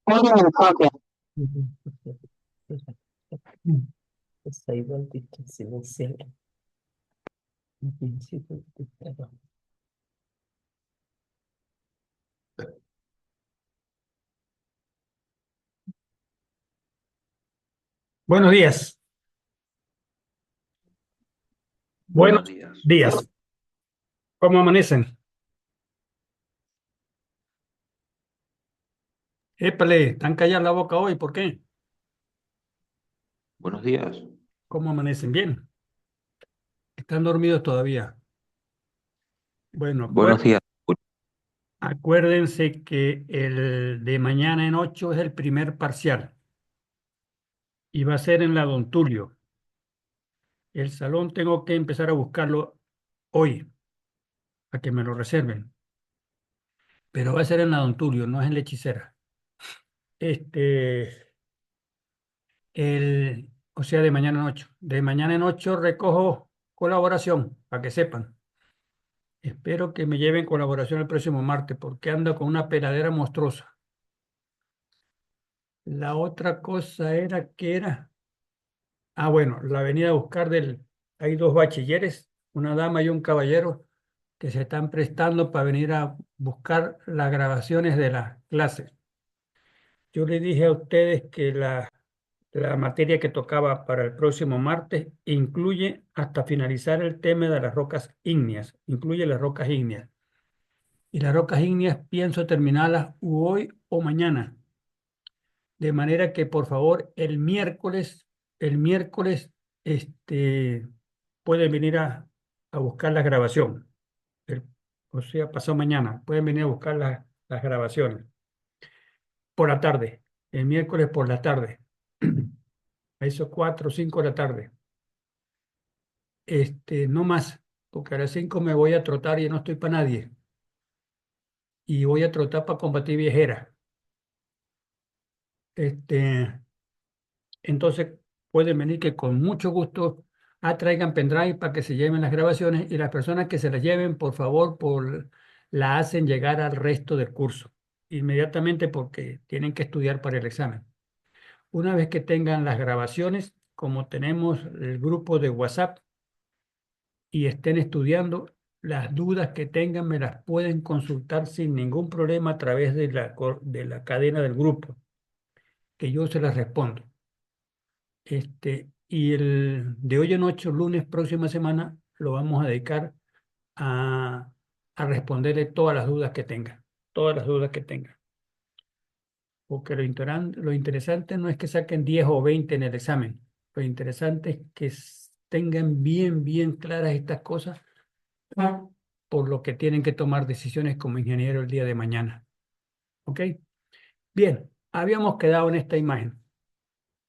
Recording in progress. Disable disable cell. Buenos días. Buenos Buenos días. días. ¿Cómo amanecen? Épale, están callados la boca hoy, ¿por qué? Buenos días. ¿Cómo amanecen? Bien. ¿Están dormidos todavía? Bueno, Buenos días. acuérdense que el de mañana en 8 es el primer parcial y va a ser en la Don Tulio. El salón tengo que empezar a buscarlo hoy, para que me lo reserven. Pero va a ser en la Don Tulio, no es en la Hechicera. O sea, de mañana en 8. De mañana en 8 recojo colaboración, para que sepan. Espero que me lleven colaboración el próximo martes, porque ando con una peladera monstruosa. La otra cosa era que era. Ah, bueno, la venida a buscar Hay dos bachilleres, una dama y un caballero, que se están prestando para venir a buscar las grabaciones de las clases. Yo le dije a ustedes que la materia que tocaba para el próximo martes incluye hasta finalizar el tema de las rocas ígneas, incluye las rocas ígneas. Y las rocas ígneas pienso terminarlas hoy o mañana. De manera que por favor el miércoles, este, pueden venir a buscar la grabación. O sea, pasado mañana, pueden venir a buscar las grabaciones. Por la tarde, el miércoles por la tarde. A eso 4 o 5 de la tarde. No más, porque a las 5 me voy a trotar y no estoy para nadie. Y voy a trotar para combatir viejera. Entonces pueden venir que con mucho gusto traigan pendrive para que se lleven las grabaciones y las personas que se las lleven, por favor, la hacen llegar al resto del curso inmediatamente porque tienen que estudiar para el examen. Una vez que tengan las grabaciones, como tenemos el grupo de WhatsApp y estén estudiando, las dudas que tengan me las pueden consultar sin ningún problema a través de la cadena del grupo, que yo se las respondo. Y el de hoy en 8, lunes, próxima semana, lo vamos a dedicar a, a responderle todas las dudas que tengan, todas las dudas que tengan. Porque lo interesante no es que saquen 10 o 20 en el examen, lo interesante es que tengan bien, bien claras estas cosas por lo que tienen que tomar decisiones como ingeniero el día de mañana. ¿Ok? Bien, habíamos quedado en esta imagen.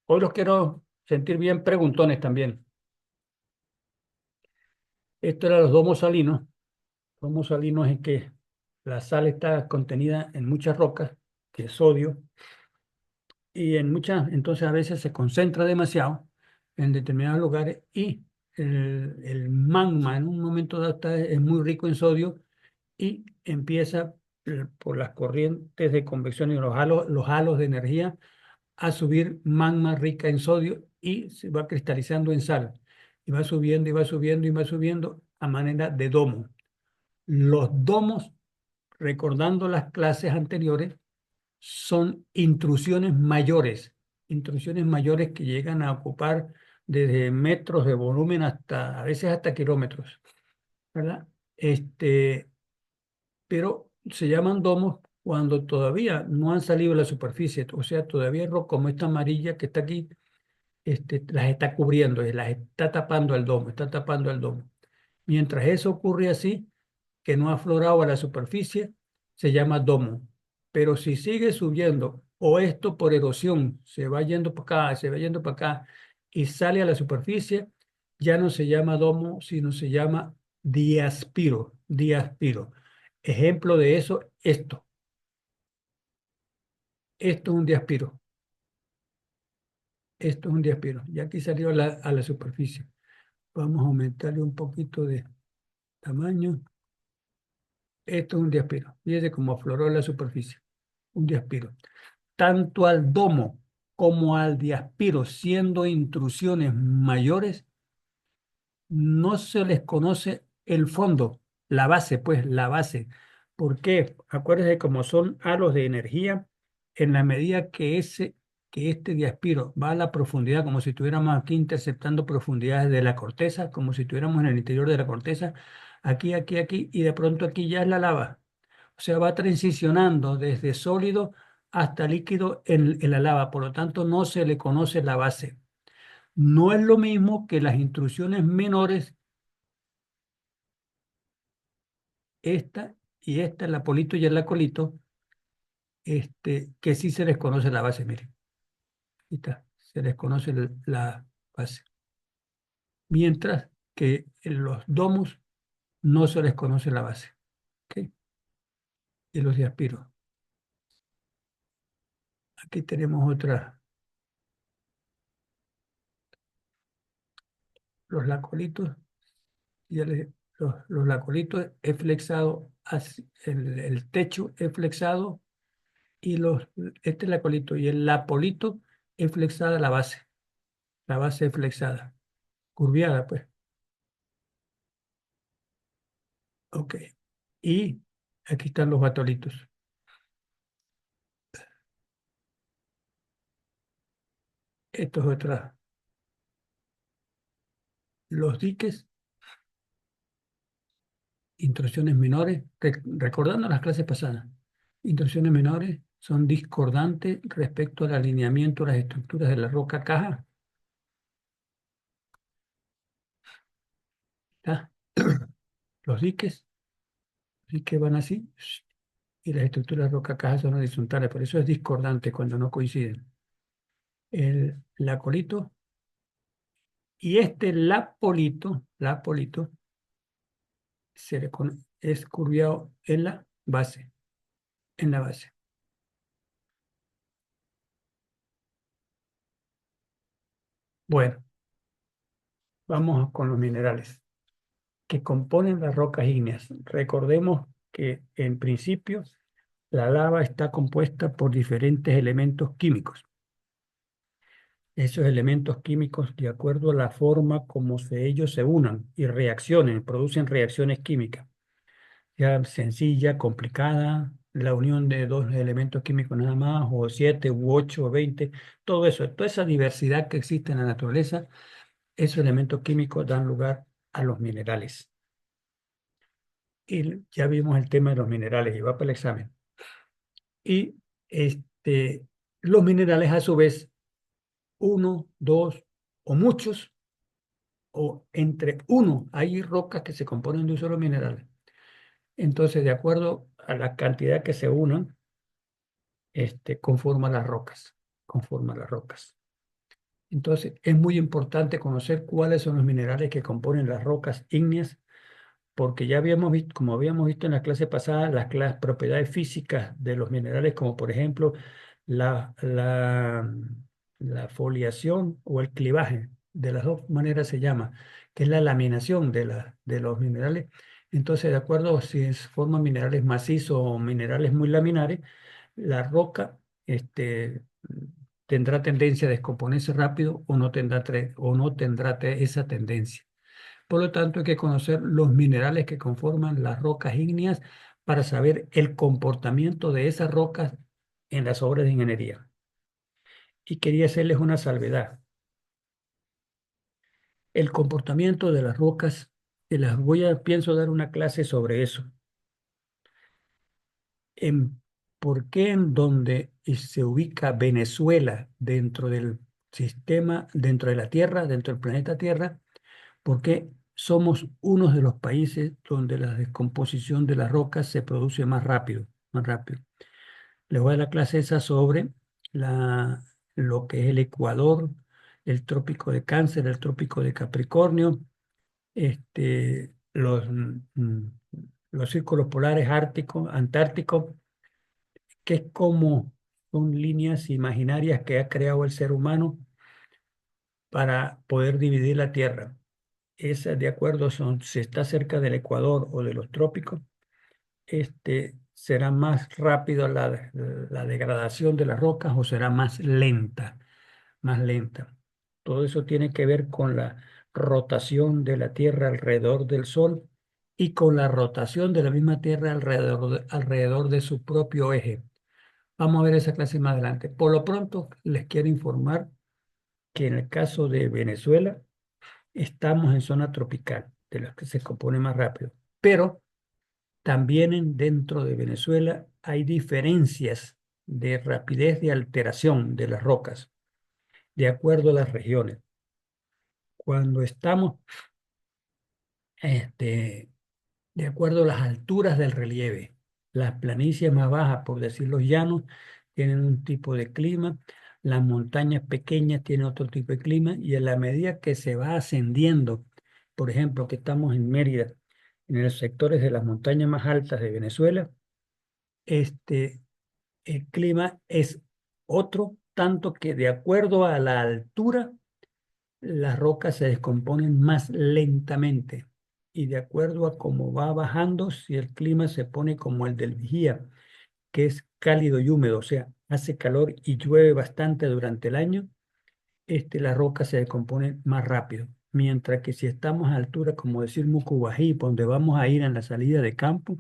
Hoy los quiero sentir bien preguntones también. Esto era los domos salinos. Domos salinos es que la sal está contenida en muchas rocas, que es sodio, y entonces a veces se concentra demasiado en determinados lugares y el magma en un momento dado es muy rico en sodio y empieza por las corrientes de convección y los halos de energía a subir magma rica en sodio y se va cristalizando en sal. Y va subiendo y va subiendo y va subiendo a manera de domo. Los domos, recordando las clases anteriores, son intrusiones mayores que llegan a ocupar desde metros de volumen hasta, a veces hasta kilómetros, ¿verdad? Pero se llaman domos cuando todavía no han salido a la superficie, o sea, todavía como esta amarilla que está aquí, las está cubriendo, las está tapando el domo, está tapando el domo. Mientras eso ocurre así, que no ha aflorado a la superficie, se llama domo. Pero si sigue subiendo o esto por erosión se va yendo para acá, se va yendo para acá y sale a la superficie, ya no se llama domo, sino se llama diaspiro, diaspiro. Ejemplo de eso, esto. Esto es un diaspiro. Esto es un diaspiro. Ya aquí salió a la superficie. Vamos a aumentarle un poquito de tamaño. Esto es un diaspiro. Fíjese cómo afloró la superficie. Un diaspiro. tanto al domo como al diaspiro, siendo intrusiones mayores, no se les conoce el fondo, la base, pues la base. ¿Por qué? Acuérdense, como son halos de energía, en la medida que este diaspiro va a la profundidad, como si estuviéramos aquí interceptando profundidades de la corteza, como si estuviéramos en el interior de la corteza, aquí, y de pronto aquí ya es la lava. O sea, va transicionando desde sólido hasta líquido en la lava, por lo tanto no se le conoce la base. No es lo mismo que las intrusiones menores, esta y esta, el apolito y el acolito, que sí se les conoce la base, miren, ahí está, se les conoce la base. Mientras que en los domus no se les conoce la base, ¿ok? Y los diaspiros. Aquí tenemos otra, los lacolitos, los lacolitos es flexado, el techo es flexado y este es el acolito y el apolito es flexada la base es flexada, curviada, pues. Ok. Y aquí están los atolitos. Esto es otra. Los diques, intrusiones menores, recordando las clases pasadas. Intrusiones menores son discordantes respecto al alineamiento de las estructuras de la roca caja. ¿Está? Los diques van así, y las estructuras de roca caja son horizontales, por eso es discordante cuando no coinciden. El lacolito y este lapolito es curviado en la base. Bueno, vamos con los minerales que componen las rocas ígneas. Recordemos que en principio la lava está compuesta por diferentes elementos químicos. Esos elementos químicos, de acuerdo a la forma como ellos se unan y reaccionen, producen reacciones químicas, ya sencilla, complicada, la unión de dos elementos químicos nada más, o 7, u 8, o 20, todo eso, toda esa diversidad que existe en la naturaleza, esos elementos químicos dan lugar a los minerales. Y ya vimos el tema de los minerales, y va para el examen. Y los minerales a su vez, uno, dos o muchos, o entre uno, hay rocas que se componen de un solo mineral. Entonces, de acuerdo a la cantidad que se unan, conforman las rocas, conforman las rocas. Entonces, es muy importante conocer cuáles son los minerales que componen las rocas ígneas, porque ya habíamos visto, como habíamos visto en la clase pasada, las propiedades físicas de los minerales, como por ejemplo la, la, la foliación o el clivaje, de las dos maneras se llama, que es la laminación de los minerales. Entonces, de acuerdo si forman minerales macizos o minerales muy laminares, la roca tendrá tendencia a descomponerse rápido o no tendrá esa tendencia. Por lo tanto, hay que conocer los minerales que conforman las rocas ígneas para saber el comportamiento de esas rocas en las obras de ingeniería. Y quería hacerles una salvedad. El comportamiento de las rocas, pienso dar una clase sobre eso. En por qué en donde se ubica Venezuela dentro del sistema, dentro de la Tierra, dentro del planeta Tierra, porque somos uno de los países donde la descomposición de las rocas se produce más rápido, más rápido. Les voy a dar la clase esa sobre lo que es el Ecuador, el trópico de Cáncer, el trópico de Capricornio, los círculos polares ártico, antártico, que es como son líneas imaginarias que ha creado el ser humano para poder dividir la Tierra. Esa, de acuerdo, si está cerca del Ecuador o de los trópicos, ¿Será más rápido la degradación de las rocas o será más lenta? Más lenta. Todo eso tiene que ver con la rotación de la Tierra alrededor del Sol y con la rotación de la misma Tierra alrededor de su propio eje. Vamos a ver esa clase más adelante. Por lo pronto, les quiero informar que en el caso de Venezuela, estamos en zona tropical, de las que se compone más rápido. Pero también dentro de Venezuela hay diferencias de rapidez de alteración de las rocas, de acuerdo a las regiones. Cuando estamos, este, de acuerdo a las alturas del relieve, las planicies más bajas, por decir los llanos, tienen un tipo de clima, las montañas pequeñas tienen otro tipo de clima, y a la medida que se va ascendiendo, por ejemplo, que estamos en Mérida, en los sectores de las montañas más altas de Venezuela, este, el clima es otro, tanto que de acuerdo a la altura, las rocas se descomponen más lentamente. Y de acuerdo a cómo va bajando, si el clima se pone como el del Vigía, que es cálido y húmedo, o sea, hace calor y llueve bastante durante el año, las rocas se descomponen más rápido. Mientras que si estamos a altura, como decir Mucubají, por donde vamos a ir en la salida de campo,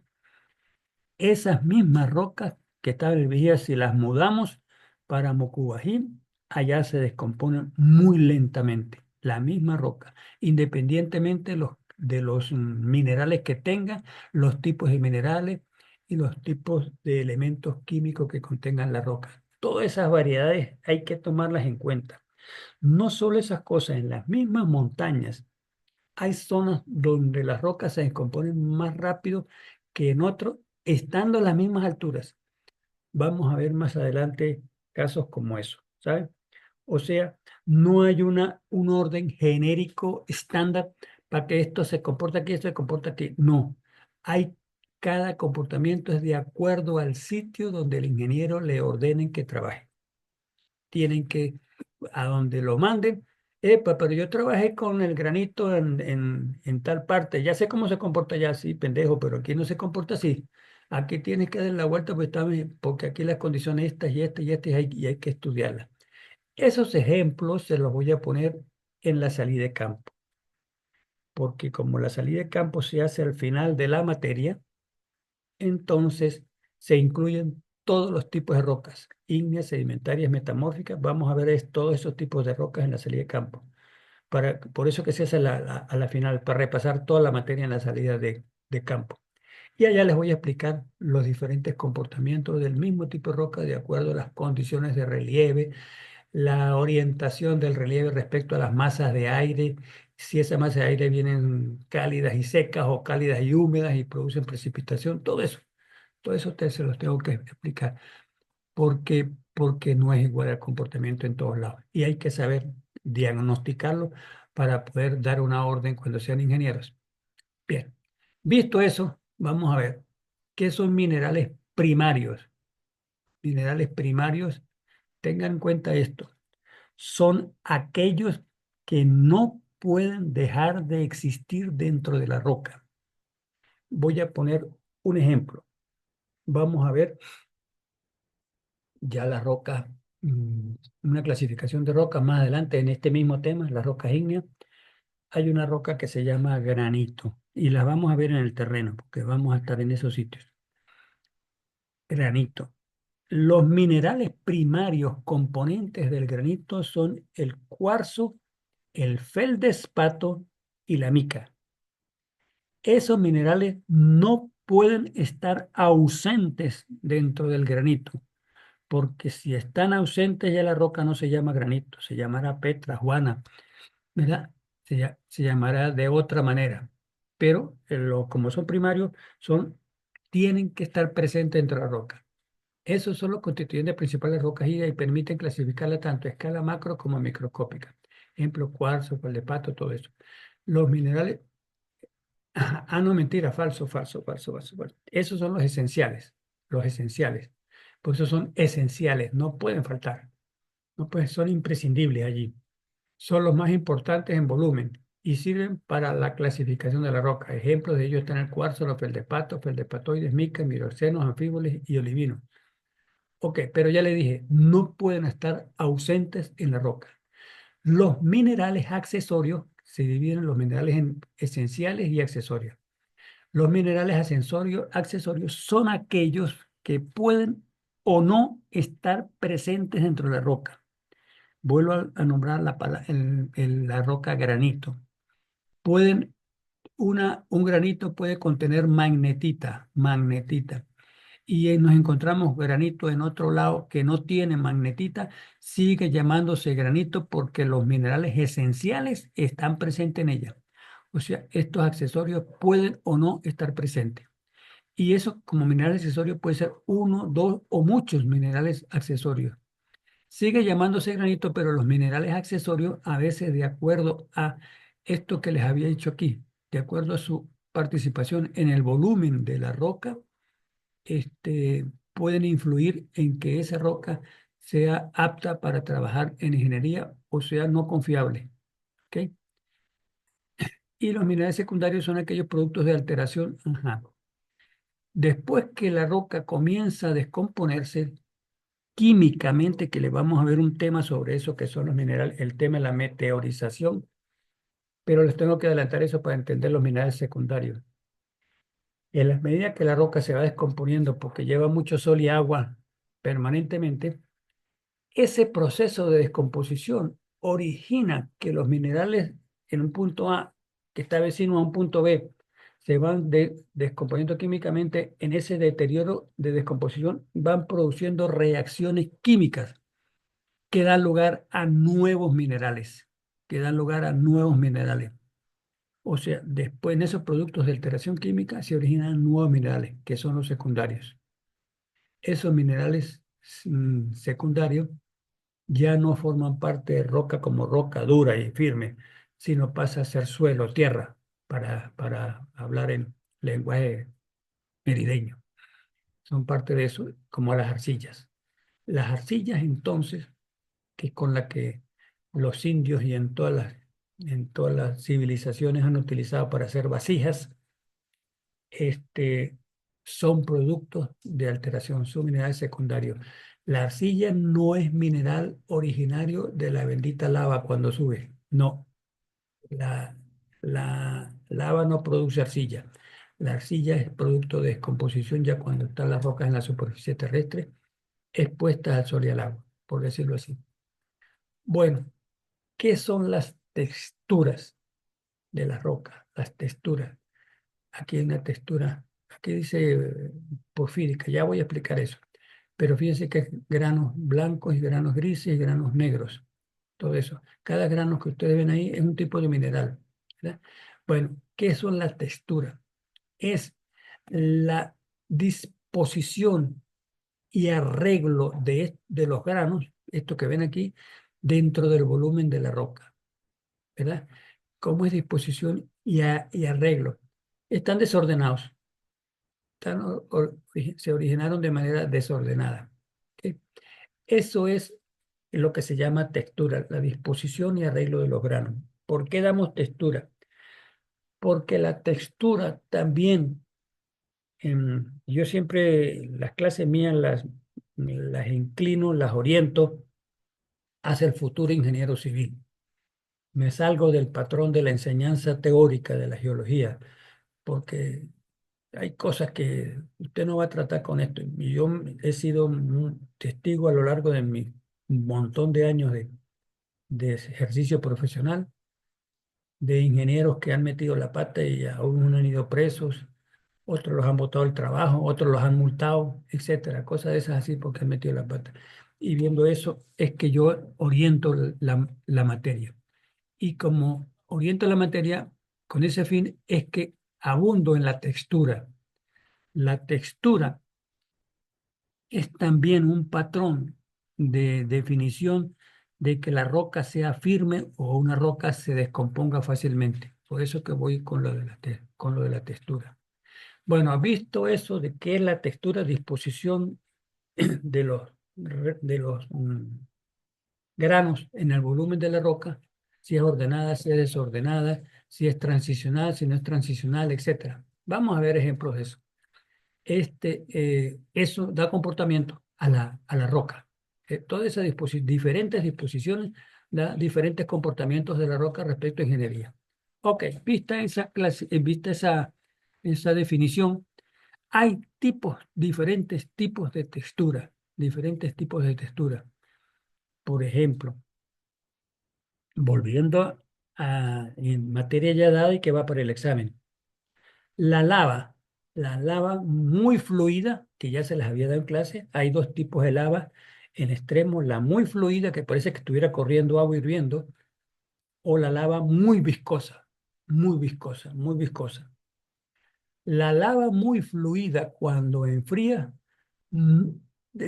esas mismas rocas que estaban en el Vigía, si las mudamos para Mocubají, allá se descomponen muy lentamente, la misma roca, independientemente de los minerales que tengan, los tipos de minerales y los tipos de elementos químicos que contengan la roca. Todas esas variedades hay que tomarlas en cuenta. No solo esas cosas, en las mismas montañas hay zonas donde las rocas se descomponen más rápido que en otros, estando a las mismas alturas. Vamos a ver más adelante casos como eso, ¿sabes? O sea, no hay un orden genérico estándar para que esto se comporte aquí, esto se comporta aquí. No, hay cada comportamiento es de acuerdo al sitio donde el ingeniero le ordenen que trabaje. Tienen que, a donde lo manden, epa, pero yo trabajé con el granito en tal parte, ya sé cómo se comporta ya así, pendejo, pero aquí no se comporta así. Aquí tienes que dar la vuelta pues, porque aquí las condiciones estas y estas y estas y hay que estudiarlas. Esos ejemplos se los voy a poner en la salida de campo, porque como la salida de campo se hace al final de la materia, entonces se incluyen todos los tipos de rocas, ígneas, sedimentarias, metamórficas. Vamos a ver todos esos tipos de rocas en la salida de campo. Por eso que se hace a la final, para repasar toda la materia en la salida de campo. Y allá les voy a explicar los diferentes comportamientos del mismo tipo de roca de acuerdo a las condiciones de relieve, la orientación del relieve respecto a las masas de aire, si esas masas de aire vienen cálidas y secas o cálidas y húmedas y producen precipitación, todo eso. Todo eso se los tengo que explicar porque no es igual el comportamiento en todos lados. Y hay que saber diagnosticarlo para poder dar una orden cuando sean ingenieros. Bien, visto eso, vamos a ver qué son minerales primarios. Minerales primarios, tengan en cuenta esto, son aquellos que no pueden dejar de existir dentro de la roca. Voy a poner un ejemplo. Vamos a ver ya las rocas, una clasificación de rocas más adelante en este mismo tema, las rocas ígneas. Hay una roca que se llama granito y las vamos a ver en el terreno porque vamos a estar en esos sitios. Granito. Los minerales primarios componentes del granito son el cuarzo, el feldespato y la mica. Esos minerales no pueden estar ausentes dentro del granito, porque si están ausentes ya la roca no se llama granito, se llamará Petra, Juana, ¿verdad? Se llamará de otra manera, pero como son primarios, tienen que estar presentes dentro de la roca. Esos son los constituyentes principales de rocas y permiten clasificarla tanto a escala macro como microscópica. Ejemplo, cuarzo, feldespato, todo eso. Los minerales, no, mentira, falso, falso, falso, falso, falso. Esos son los esenciales, los esenciales. Por eso son esenciales, no pueden faltar. No, pues son imprescindibles allí. Son los más importantes en volumen y sirven para la clasificación de la roca. Ejemplos de ellos están el cuarzo, los feldespatos, feldespatoides, micas, miroceno, anfíboles y olivinos. Ok, pero ya le dije, no pueden estar ausentes en la roca. Los minerales accesorios se dividen en los minerales esenciales y accesorios. Los minerales accesorios son aquellos que pueden o no estar presentes dentro de la roca. Vuelvo a nombrar la roca granito. Pueden, un granito puede contener magnetita. Y nos encontramos granito en otro lado que no tiene magnetita, sigue llamándose granito porque los minerales esenciales están presentes en ella. O sea, estos accesorios pueden o no estar presentes. Y eso como mineral accesorio puede ser uno, dos o muchos minerales accesorios. Sigue llamándose granito, pero los minerales accesorios, a veces de acuerdo a esto que les había dicho aquí, de acuerdo a su participación en el volumen de la roca, pueden influir en que esa roca sea apta para trabajar en ingeniería o sea no confiable. ¿Ok? Y los minerales secundarios son aquellos productos de alteración. Ajá. Después que la roca comienza a descomponerse químicamente, que le vamos a ver un tema sobre eso, que son los minerales, el tema de la meteorización, pero les tengo que adelantar eso para entender los minerales secundarios. En la medida que la roca se va descomponiendo porque lleva mucho sol y agua permanentemente, ese proceso de descomposición origina que los minerales en un punto A, que está vecino a un punto B, se van descomponiendo químicamente. En ese deterioro de descomposición van produciendo reacciones químicas que dan lugar a nuevos minerales, que dan lugar a nuevos minerales. O sea, después en esos productos de alteración química se originan nuevos minerales, que son los secundarios. Esos minerales secundarios ya no forman parte de roca como roca dura y firme, sino pasa a ser suelo, tierra, para hablar en lenguaje merideño. Son parte de eso, como las arcillas. Las arcillas, entonces, que es con la que los indios y en todas las civilizaciones han utilizado para hacer vasijas, este, son productos de alteración, son minerales secundarios. La arcilla no es mineral originario de la bendita lava cuando sube. No, la lava no produce arcilla. La arcilla es producto de descomposición ya cuando están las rocas en la superficie terrestre expuestas al sol y al agua, por decirlo así. Bueno, ¿qué son las texturas de la roca? Las texturas. Aquí hay una textura, aquí dice porfírica, ya voy a explicar eso. Pero fíjense que es granos blancos y granos grises y granos negros, todo eso. Cada grano que ustedes ven ahí es un tipo de mineral, ¿verdad? Bueno, ¿qué son las texturas? Es la disposición y arreglo de los granos, esto que ven aquí, dentro del volumen de la roca, ¿verdad? ¿Cómo es disposición y arreglo? Están desordenados, se originaron de manera desordenada. ¿Ok? Eso es lo que se llama textura, la disposición y arreglo de los granos. ¿Por qué damos textura? Porque la textura también, yo siempre las clases mías las inclino, las oriento hacia el futuro ingeniero civil. Me salgo del patrón de la enseñanza teórica de la geología, porque hay cosas que usted no va a tratar con esto. Y yo he sido un testigo a lo largo de mi montón de años de ejercicio profesional, de ingenieros que han metido la pata y aún no han ido presos, otros los han botado el trabajo, otros los han multado, etcétera. Cosas de esas así porque han metido la pata. Y viendo eso es que yo oriento la materia. Y como oriento la materia, con ese fin es que abundo en la textura. La textura es también un patrón de definición de que la roca sea firme o una roca se descomponga fácilmente. Por eso que voy con lo de con lo de la textura. Bueno, visto eso de qué es la textura, disposición de los granos en el volumen de la roca, si es ordenada, si es desordenada, si es transicional, si no es transicional, etcétera. Vamos a ver ejemplos de eso. Eso da comportamiento a la roca. Todas esas diferentes disposiciones da diferentes comportamientos de la roca respecto a ingeniería. Ok, vista esa definición, hay diferentes tipos de textura, diferentes tipos de textura. Por ejemplo, volviendo en materia ya dada y que va para el examen. La lava, la lava muy fluida, que ya se les había dado en clase, hay dos tipos de lava en extremo, la muy fluida, que parece que estuviera corriendo agua hirviendo, o la lava muy viscosa, muy viscosa, muy viscosa. La lava muy fluida, cuando enfría, mm,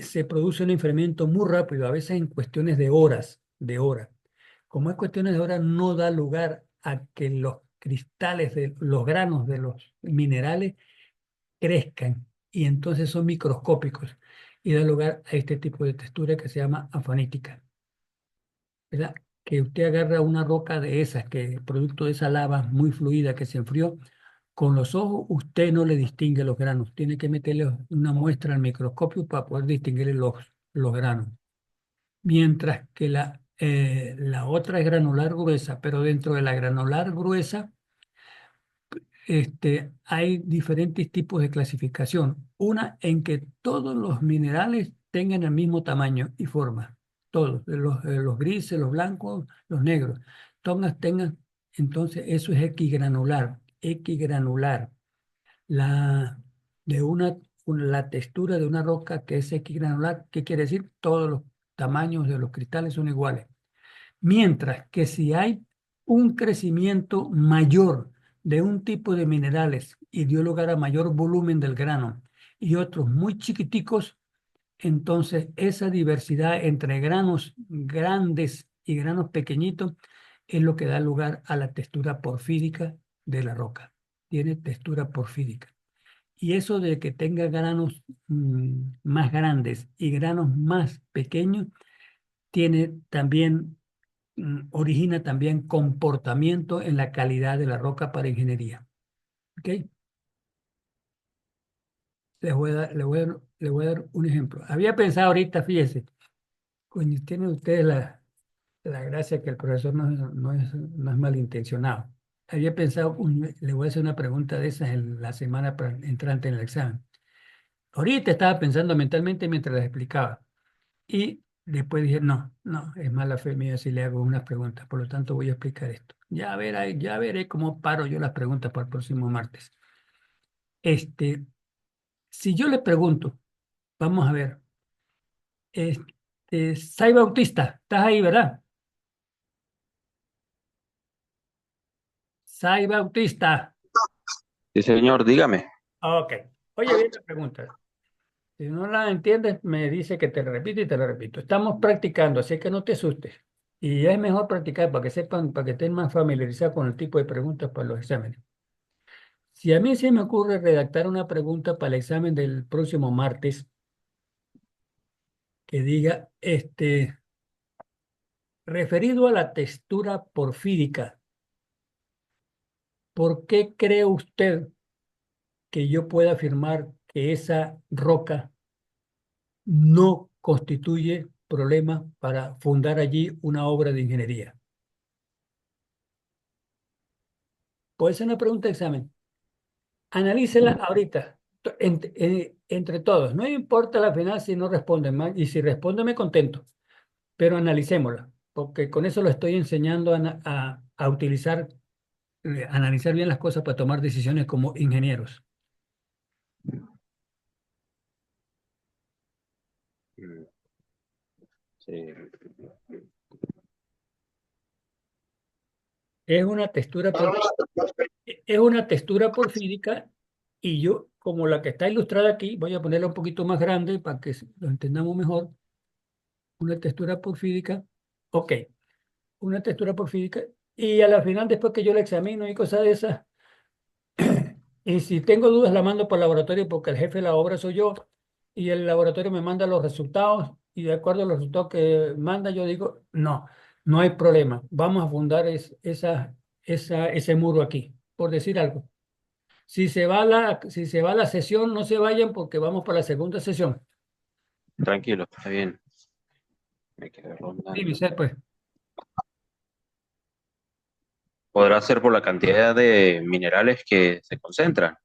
se produce un enfriamiento muy rápido, a veces en cuestiones de horas, de horas. Como es cuestiones de horas, no da lugar a que los cristales de los granos de los minerales crezcan y entonces son microscópicos y da lugar a este tipo de textura que se llama afanítica, ¿verdad? Que usted agarra una roca de esas, que producto de esa lava muy fluida que se enfrió, con los ojos usted no le distingue los granos, tiene que meterle una muestra al microscopio para poder distinguirle los granos. Mientras que la otra es granular gruesa, pero dentro de la granular gruesa hay diferentes tipos de clasificación. Una en que todos los minerales tengan el mismo tamaño y forma. Todos, los grises, los blancos, los negros. Todas tengan, entonces eso es equigranular. Equigranular. La, la textura de una roca que es equigranular, ¿qué quiere decir? Todos los tamaños de los cristales son iguales. Mientras que si hay un crecimiento mayor de un tipo de minerales y dio lugar a mayor volumen del grano y otros muy chiquiticos, entonces esa diversidad entre granos grandes y granos pequeñitos es lo que da lugar a la textura porfírica de la roca. Tiene textura porfírica. Y eso de que tenga granos más grandes y granos más pequeños, tiene también origina también comportamiento en la calidad de la roca para ingeniería. ¿Ok? Les voy a dar un ejemplo. Había pensado ahorita, fíjese, coño, tienen ustedes la gracia que el profesor no es malintencionado. Había pensado, le voy a hacer una pregunta de esas en la semana entrante en el examen. Ahorita estaba pensando mentalmente mientras les explicaba. Y después dije, no, es mala fe mía si le hago unas preguntas, por lo tanto voy a explicar esto. Ya veré cómo paro yo las preguntas para el próximo martes. Este, si yo le pregunto, vamos a ver, Sai Bautista, ¿estás ahí, verdad? Sai Bautista. Sí, señor, dígame. Ok. Oye, bien la pregunta. Si no la entiendes, me dice que te la repito y te la repito. Estamos practicando, así que no te asustes. Y es mejor practicar para que sepan, para que estén más familiarizados con el tipo de preguntas para los exámenes. Si a mí se me ocurre redactar una pregunta para el examen del próximo martes que diga, referido a la textura porfírica, ¿por qué cree usted que yo pueda afirmar que esa roca no constituye problema para fundar allí una obra de ingeniería? Puede ser una pregunta de examen. Analícela ahorita, entre todos. No importa la final si no responden más, y si responden me contento, pero analicémosla, porque con eso lo estoy enseñando a utilizar, analizar bien las cosas para tomar decisiones como ingenieros. Mm, sí. Es una textura, es una textura porfírica y yo, como la que está ilustrada aquí, voy a ponerla un poquito más grande para que lo entendamos mejor. Una textura porfírica, ok, una textura porfírica y a la final, después que yo la examino y cosas de esas, y si tengo dudas, la mando para el laboratorio porque el jefe de la obra soy yo y el laboratorio me manda los resultados y de acuerdo a los resultados que manda, yo digo, no hay problema. Vamos a fundar ese muro aquí, por decir algo. Si se va la sesión, no se vayan porque vamos para la segunda sesión. Tranquilo, está bien. Me quedé Dime, rondando. pues, Podrá ser por la cantidad de minerales que se concentran.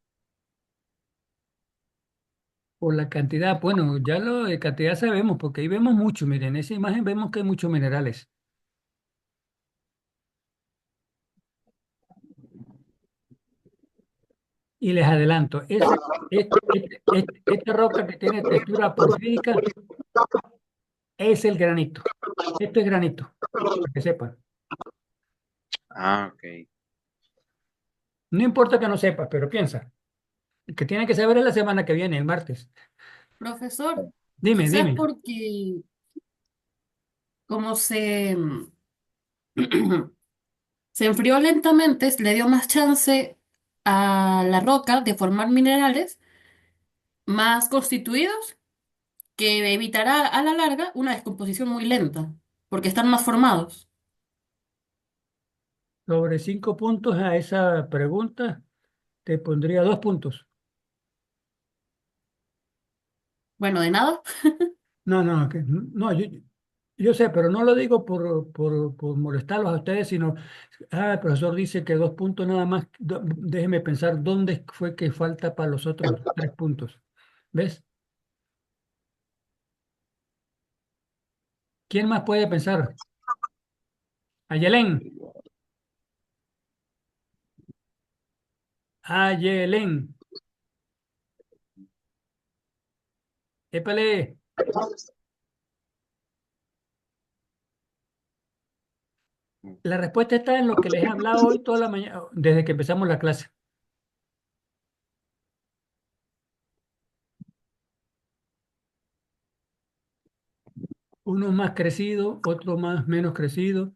por la cantidad, bueno, ya lo de cantidad sabemos, porque ahí vemos mucho, miren, en esa imagen vemos que hay muchos minerales. Y les adelanto, esta roca que tiene textura porfírica es el granito. Esto es granito, para que sepan. Ah, ok. No importa que no sepas, pero piensa. El que tiene que saber es la semana que viene, el martes. Profesor, Dime, quizás dime. porque como se, se enfrió lentamente, le dio más chance a la roca de formar minerales más constituidos que evitará a la larga una descomposición muy lenta, porque están más formados. Sobre 5 puntos a esa pregunta, te pondría 2 puntos. Bueno, de nada. No, no, no, yo sé, pero no lo digo por molestarlos a ustedes, sino, el profesor dice que 2 puntos nada más. Déjeme pensar dónde fue que falta para los otros 3 puntos. ¿Ves? ¿Quién más puede pensar? Ayelén, Ayelén, épale. La respuesta está en lo que les he hablado hoy toda la mañana, desde que empezamos la clase. Uno más crecido, otro más menos crecido,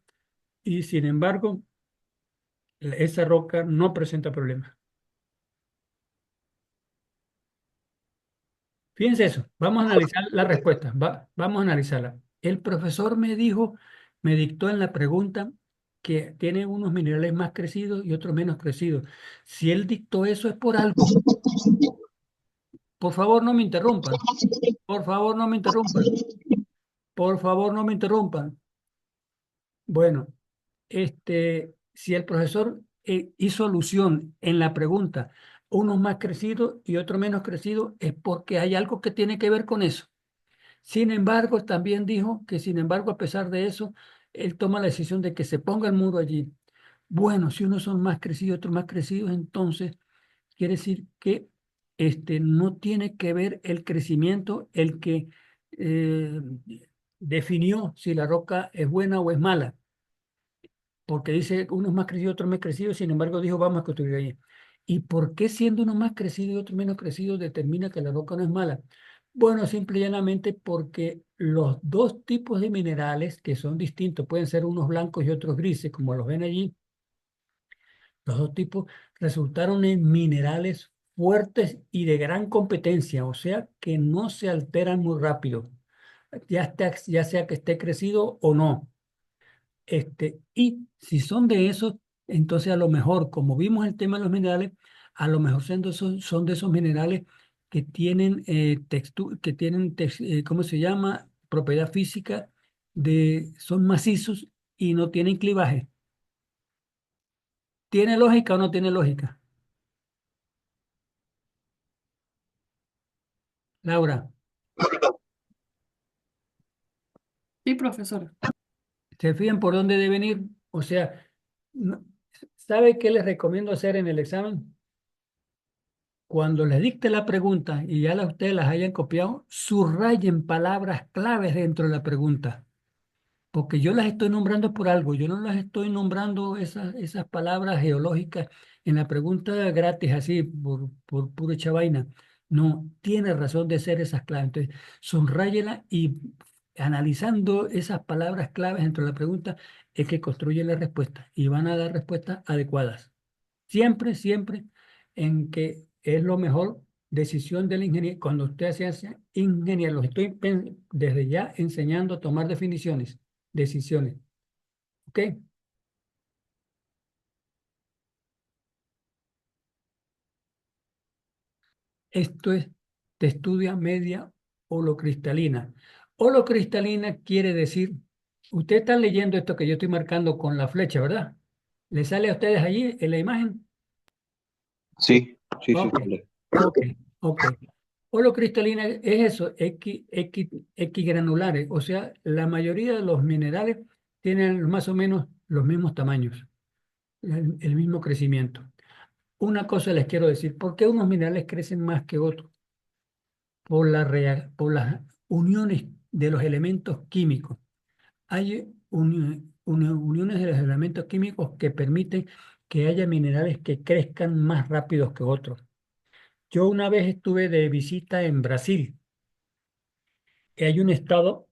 y sin embargo, esa roca no presenta problemas. Fíjense eso, vamos a analizar la respuesta, vamos a analizarla. El profesor me dijo, me dictó en la pregunta que tiene unos minerales más crecidos y otros menos crecidos. Si él dictó eso es por algo. Por favor, no me interrumpan. Por favor, no me interrumpan. Por favor, no me interrumpan. Bueno, si el profesor hizo alusión en la pregunta, unos más crecidos y otros menos crecidos, es porque hay algo que tiene que ver con eso. Sin embargo, también dijo que, sin embargo, a pesar de eso, él toma la decisión de que se ponga el muro allí. Bueno, si unos son más crecidos y otros más crecidos, entonces quiere decir que no tiene que ver el crecimiento el que eh, definió si la roca es buena o es mala, porque dice unos más crecidos, otros menos crecidos, sin embargo dijo vamos a construir allí. ¿Y por qué siendo uno más crecido y otro menos crecido determina que la roca no es mala? Bueno, simple y llanamente porque los dos tipos de minerales que son distintos, pueden ser unos blancos y otros grises, como los ven allí, los dos tipos resultaron en minerales fuertes y de gran competencia, o sea que no se alteran muy rápido, ya sea que esté crecido o no. Y si son de esos, entonces a lo mejor, como vimos el tema de los minerales, a lo mejor son de esos minerales que tienen ¿cómo se llama? Propiedad física son macizos y no tienen clivaje. ¿Tiene lógica o no tiene lógica? Laura, Sí, profesor. ¿se fijan por dónde deben ir? O sea, no- ¿sabe qué les recomiendo hacer en el examen? Cuando les dicte la pregunta y ya ustedes las hayan copiado, subrayen palabras claves dentro de la pregunta, porque yo las estoy nombrando por algo, yo no las estoy nombrando esas palabras geológicas en la pregunta gratis, así, por puro echa vaina. No, tiene razón de ser esas claves. Entonces, subrayela y analizando esas palabras claves dentro de la pregunta es que construyen la respuesta y van a dar respuestas adecuadas. Siempre, siempre en que es lo mejor decisión del ingeniero. Cuando usted se hace ingeniero, los estoy desde ya enseñando a tomar definiciones, decisiones. ¿Ok? Esto es textura media holocristalina. Holocristalina quiere decir, usted está leyendo esto que yo estoy marcando con la flecha, ¿verdad? ¿Le sale a ustedes allí en la imagen? Sí, sí, sí, Ok, sale. ok, ok. Holocristalina es eso, equigranulares, o sea, la mayoría de los minerales tienen más o menos los mismos tamaños, el mismo crecimiento. Una cosa les quiero decir, ¿por qué unos minerales crecen más que otros? Por las uniones de los elementos químicos. Hay uniones de los elementos químicos que permiten que haya minerales que crezcan más rápidos que otros. Yo una vez estuve de visita en Brasil y hay un estado,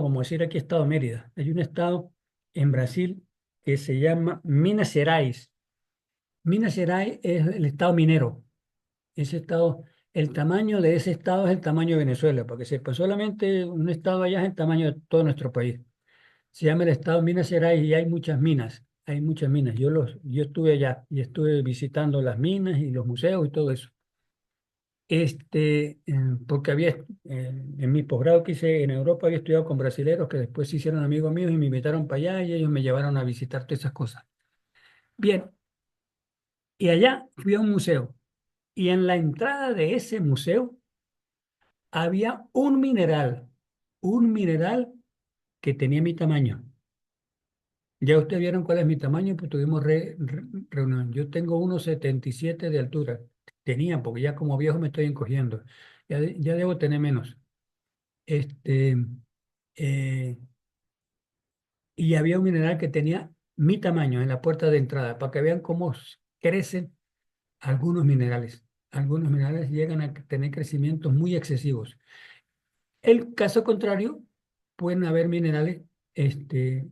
como decir aquí estado Mérida, hay un estado en Brasil que se llama Minas Gerais. Minas Gerais es el estado minero. Ese estado, el tamaño de ese estado es el tamaño de Venezuela, porque sepa, solamente un estado allá es el tamaño de todo nuestro país. Se llama el estado Minas Gerais y hay muchas minas, hay muchas minas. Yo estuve allá y estuve visitando las minas y los museos y todo eso. Porque en mi posgrado que hice en Europa había estudiado con brasileros que después se hicieron amigos míos y me invitaron para allá y ellos me llevaron a visitar todas esas cosas. Bien, y allá fui a un museo y en la entrada de ese museo había un mineral que tenía mi tamaño. Ya ustedes vieron cuál es mi tamaño, pues tuvimos reunión. Yo tengo 1,77 de altura. Tenía, porque ya como viejo me estoy encogiendo. Ya debo tener menos. Este, eh, y había un mineral que tenía mi tamaño en la puerta de entrada, para que vean cómo crecen algunos minerales. Algunos minerales llegan a tener crecimientos muy excesivos. El caso contrario, pueden haber minerales que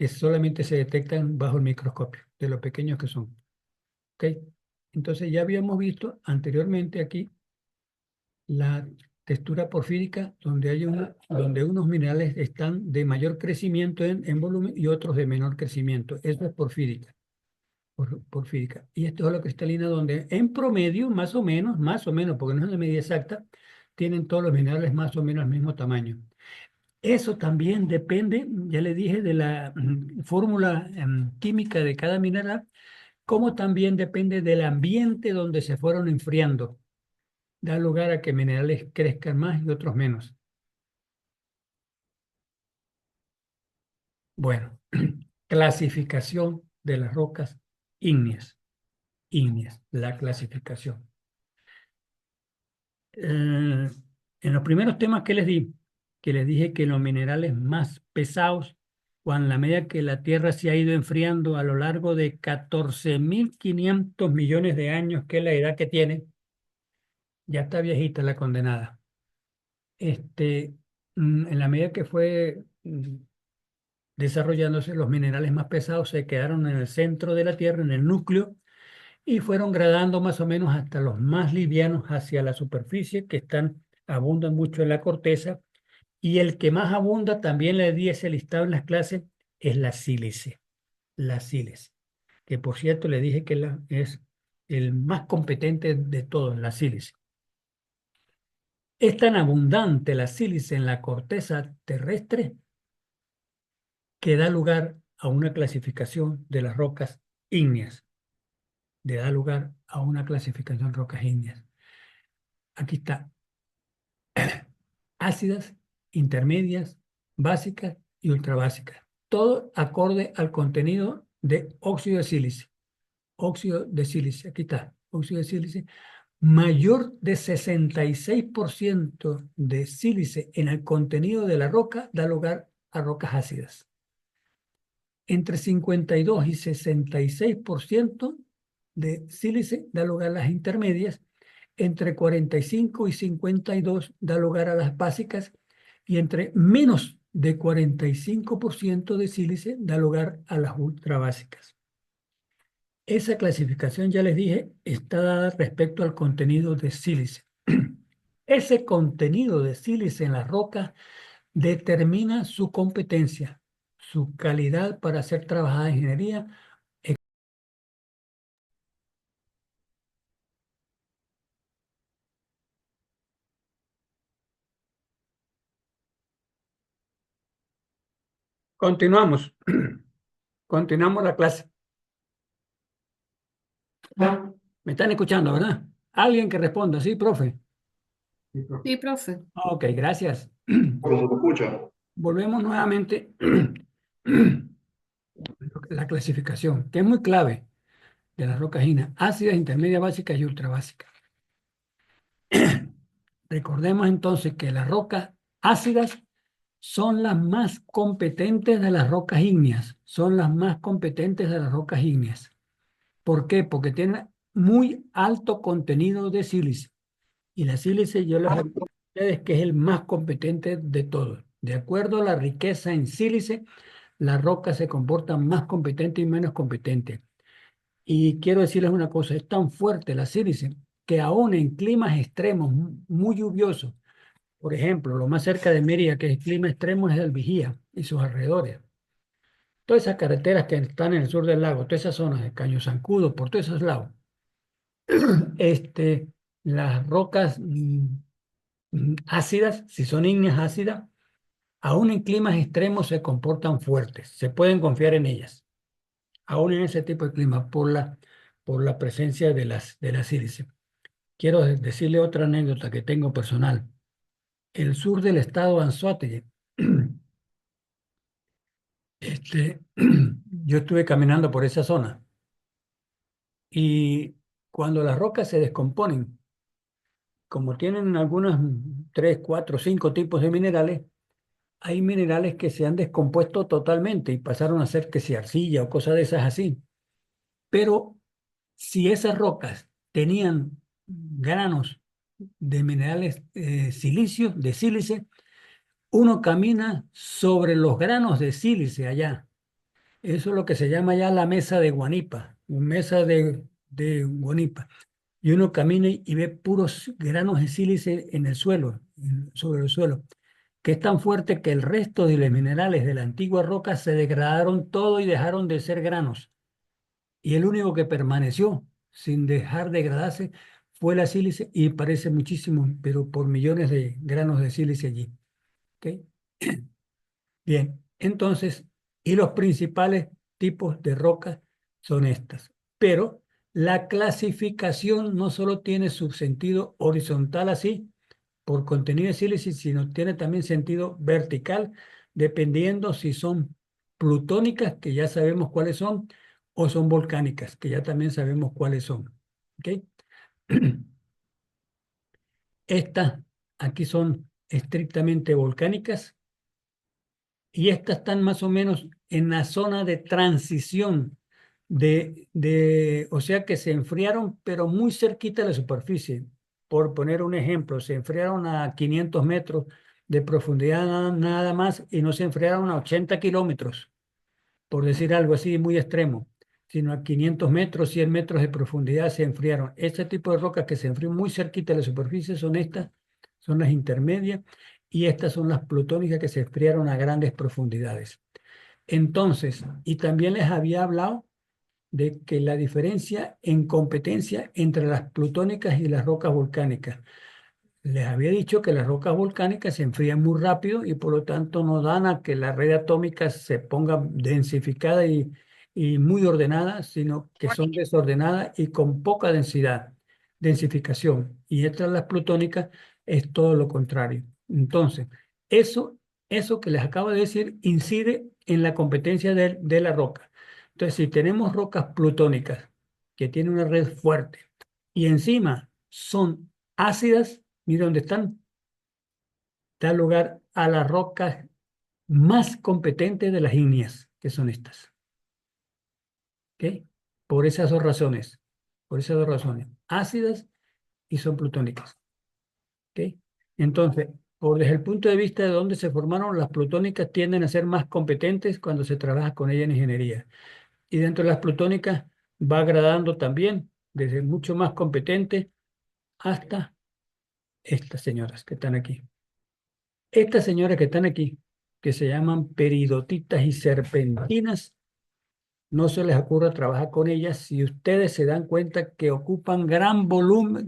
solamente se detectan bajo el microscopio, de lo pequeños que son. ¿Ok? Entonces ya habíamos visto anteriormente aquí la textura porfírica, donde unos minerales están de mayor crecimiento en volumen y otros de menor crecimiento. Eso es porfírica. Porfírica. Y esto es la cristalina donde en promedio, más o menos, porque no es una medida exacta, tienen todos los minerales más o menos el mismo tamaño. Eso también depende, ya le dije, de la fórmula química de cada mineral, como también depende del ambiente donde se fueron enfriando. Da lugar a que minerales crezcan más y otros menos. Bueno, clasificación de las rocas ígneas. Ígneas, la clasificación. En los primeros temas que les di, que les dije que los minerales más pesados, cuando la medida que la Tierra se ha ido enfriando a lo largo de 14.500 millones de años, que es la edad que tiene, ya está viejita la condenada. En la medida que fue desarrollándose, los minerales más pesados se quedaron en el centro de la Tierra, en el núcleo, y fueron gradando más o menos hasta los más livianos hacia la superficie, que abundan mucho en la corteza, y el que más abunda, también le di ese listado en las clases, es la sílice, que por cierto le dije que es el más competente de todos, la sílice. Es tan abundante la sílice en la corteza terrestre que da lugar a una clasificación de las rocas ígneas, da lugar a una clasificación de rocas ígneas. Aquí está, ácidas, intermedias, básicas y ultrabásicas. Todo acorde al contenido de óxido de sílice. Óxido de sílice, aquí está, óxido de sílice. Mayor de 66% de sílice en el contenido de la roca da lugar a rocas ácidas. Entre 52 y 66% de sílice da lugar a las intermedias, entre 45 y 52 da lugar a las básicas y entre menos de 45% de sílice da lugar a las ultrabásicas. Esa clasificación, ya les dije, está dada respecto al contenido de sílice. Ese contenido de sílice en las rocas determina su competencia, su calidad para ser trabajada en ingeniería. Eh, Continuamos. Continuamos la clase. ¿Me están escuchando, verdad? Alguien que responda, sí, profe. Sí, profe. Ok, gracias. ¿Cómo se escucha? Volvemos nuevamente la clasificación, que es muy clave de las rocas ígneas, ácidas, intermedias, básicas y ultrabásicas. Recordemos entonces que las rocas ácidas son las más competentes de las rocas ígneas, son las más competentes de las rocas ígneas. ¿Por qué? Porque tienen muy alto contenido de sílice. Y la sílice yo les digo a ustedes que es el más competente de todos. De acuerdo a la riqueza en sílice, las rocas se comportan más competentes y menos competentes. Y quiero decirles una cosa, es tan fuerte la sílice que aún en climas extremos muy lluviosos, por ejemplo, lo más cerca de Mérida, que es clima extremo, es el Vigía y sus alrededores. Todas esas carreteras que están en el sur del lago, todas esas zonas de Caño Zancudo, por todos esos lados, este, las rocas ácidas, si son ígneas ácidas, aún en climas extremos se comportan fuertes, se pueden confiar en ellas, aún en ese tipo de clima, por la presencia de la sílice. Quiero decirle otra anécdota que tengo personal. El sur del estado de Anzoátegui, yo estuve caminando por esa zona y cuando las rocas se descomponen, como tienen algunos 3, 4, 5 tipos de minerales, hay minerales que se han descompuesto totalmente y pasaron a ser que si arcilla o cosas de esas así. Pero si esas rocas tenían granos de minerales silicios, de sílice, uno camina sobre los granos de sílice allá. Eso es lo que se llama ya la mesa de Guanipa, mesa de Guanipa. Y uno camina y ve puros granos de sílice en el suelo, sobre el suelo, que es tan fuerte que el resto de los minerales de la antigua roca se degradaron todo y dejaron de ser granos. Y el único que permaneció sin dejar de degradarse fue la sílice y parece muchísimo, pero por millones de granos de sílice allí. ¿Ok? Bien, entonces, y los principales tipos de rocas son estas. Pero la clasificación no solo tiene su sentido horizontal así, por contenido de sílice, sino tiene también sentido vertical, dependiendo si son plutónicas, que ya sabemos cuáles son, o son volcánicas, que ya también sabemos cuáles son. ¿Ok? Estas aquí son estrictamente volcánicas y estas están más o menos en la zona de transición o sea que se enfriaron, pero muy cerquita de la superficie. Por poner un ejemplo, se enfriaron a 500 metros de profundidad nada más y no se enfriaron a 80 kilómetros, por decir algo así muy extremo, sino a 500 metros, 100 metros de profundidad se enfriaron. Este tipo de rocas que se enfrían muy cerquita de la superficie son estas, son las intermedias, y estas son las plutónicas que se enfriaron a grandes profundidades. Entonces, y también les había hablado de que la diferencia en competencia entre las plutónicas y las rocas volcánicas. Les había dicho que las rocas volcánicas se enfrían muy rápido y por lo tanto no dan a que la red atómica se ponga densificada y muy ordenada, sino que son desordenadas y con poca densificación. Y estas las plutónicas es todo lo contrario. Entonces, eso que les acabo de decir incide en la competencia de la roca. Entonces, si tenemos rocas plutónicas que tienen una red fuerte y encima son ácidas, mira dónde están, da lugar a las rocas más competentes de las ígneas, que son estas. ¿Ok? Por esas dos razones. Por esas dos razones. Ácidas y son plutónicas. ¿Ok? Entonces, desde el punto de vista de dónde se formaron, las plutónicas tienden a ser más competentes cuando se trabaja con ellas en ingeniería. Y dentro de las plutónicas va gradando también, desde mucho más competente hasta estas señoras que están aquí. Estas señoras que están aquí, que se llaman peridotitas y serpentinas, no se les ocurra trabajar con ellas si ustedes se dan cuenta que ocupan gran volumen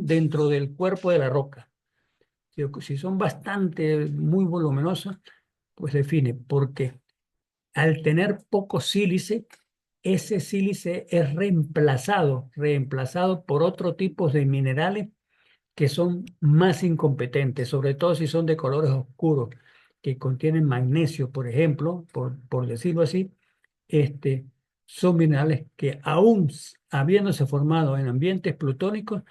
dentro del cuerpo de la roca. Si son bastante, muy voluminosas, Pues define, porque al tener poco sílice, ese sílice es reemplazado por otro tipo de minerales que son más incompetentes, sobre todo si son de colores oscuros, que contienen magnesio, por ejemplo, por decirlo así, este, son minerales que aún habiéndose formado en ambientes plutónicos,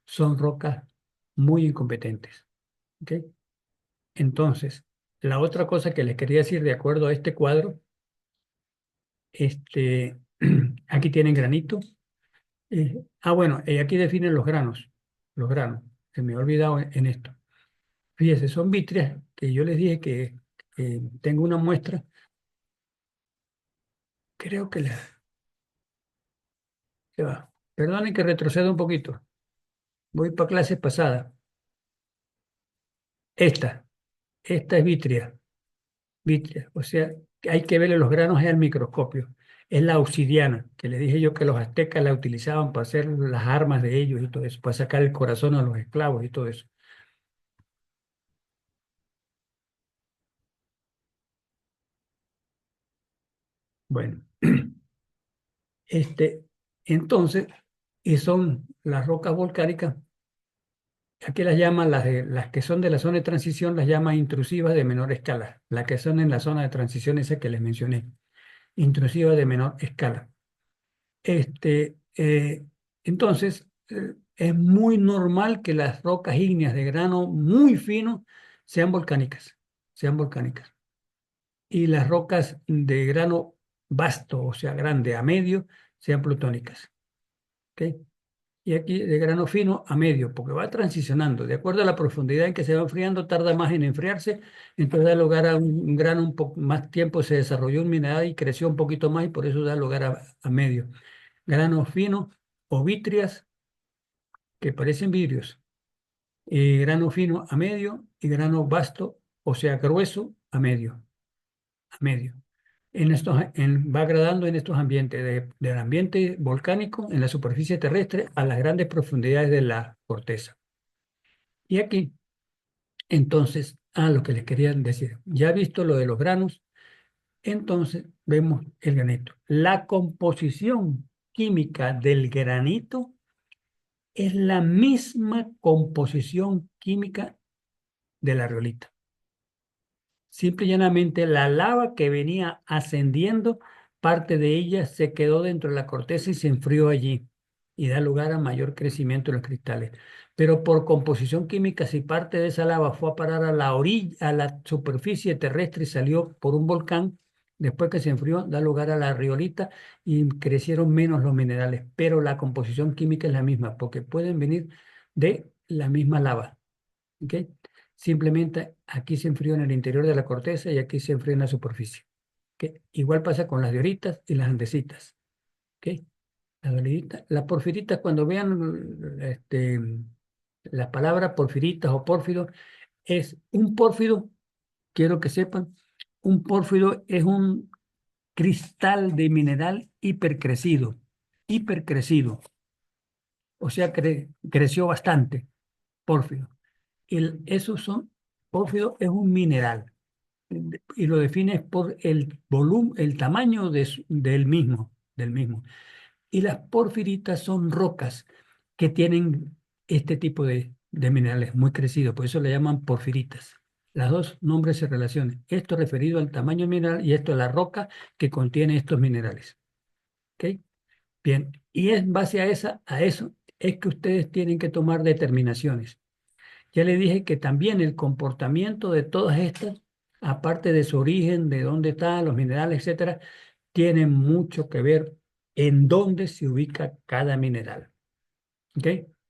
son rocas muy incompetentes. ¿Ok? Entonces, la otra cosa que les quería decir de acuerdo a este cuadro, este, aquí tienen granito. Bueno, aquí definen los granos. Se me ha olvidado en esto. Fíjese, son vítreas que yo les dije que tengo una muestra. Creo que la... que va. Perdonen que retroceda un poquito. Voy para clase pasada. Esta, esta es vítrea. O sea, que hay que verle los granos al microscopio. Es la obsidiana, que le dije yo que los aztecas la utilizaban para hacer las armas de ellos y todo eso, para sacar el corazón a los esclavos y todo eso. Bueno, este, entonces, y son las rocas volcánicas. Aquí las llaman las que son de la zona de transición, las llama intrusivas de menor escala. Las que son en la zona de transición, esa que les mencioné, intrusivas de menor escala. Este, entonces, es muy normal que las rocas ígneas de grano muy fino sean volcánicas. Y las rocas de grano vasto, o sea, grande a medio, sean plutónicas. ¿Ok? Y aquí de grano fino a medio, porque va transicionando. De acuerdo a la profundidad en que se va enfriando, tarda más en enfriarse, entonces da lugar a un grano un poco más tiempo, se desarrolló un mineral y creció un poquito más y por eso da lugar a medio. Grano fino o vítrias que parecen vidrios. Grano fino a medio y grano vasto, o sea, grueso a medio. A medio. Va gradando en estos ambientes, del ambiente volcánico en la superficie terrestre a las grandes profundidades de la corteza. Y aquí, entonces, lo que les quería decir, ya visto lo de los granos, entonces vemos el granito. La composición química del granito es la misma composición química de la riolita. Simple y llanamente la lava que venía ascendiendo, parte de ella se quedó dentro de la corteza y se enfrió allí y da lugar a mayor crecimiento de los cristales. Pero por composición química, si parte de esa lava fue a parar a la orilla, a la superficie terrestre y salió por un volcán, después que se enfrió, da lugar a la riolita y crecieron menos los minerales. Pero la composición química es la misma, porque pueden venir de la misma lava. ¿Ok? Simplemente aquí se enfrió en el interior de la corteza y aquí se enfrió en la superficie. ¿Ok? Igual pasa con las dioritas y las andesitas. ¿Ok? Las porfiritas, cuando vean la palabra porfiritas o pórfido, es un pórfido, quiero que sepan, un pórfido es un cristal de mineral hipercrecido, o sea, creció bastante, pórfido. Esos son, pórfido es un mineral y lo defines por el volumen, el tamaño del mismo. Y las porfiritas son rocas que tienen este tipo de minerales muy crecidos, por eso le llaman porfiritas. Las dos nombres se relacionan. Esto referido al tamaño mineral y esto a la roca que contiene estos minerales. ¿Ok? Bien, y en base a eso es que ustedes tienen que tomar determinaciones. Ya le dije que también el comportamiento de todas estas, aparte de su origen, de dónde están los minerales, etcétera, tiene mucho que ver en dónde se ubica cada mineral. ¿Ok?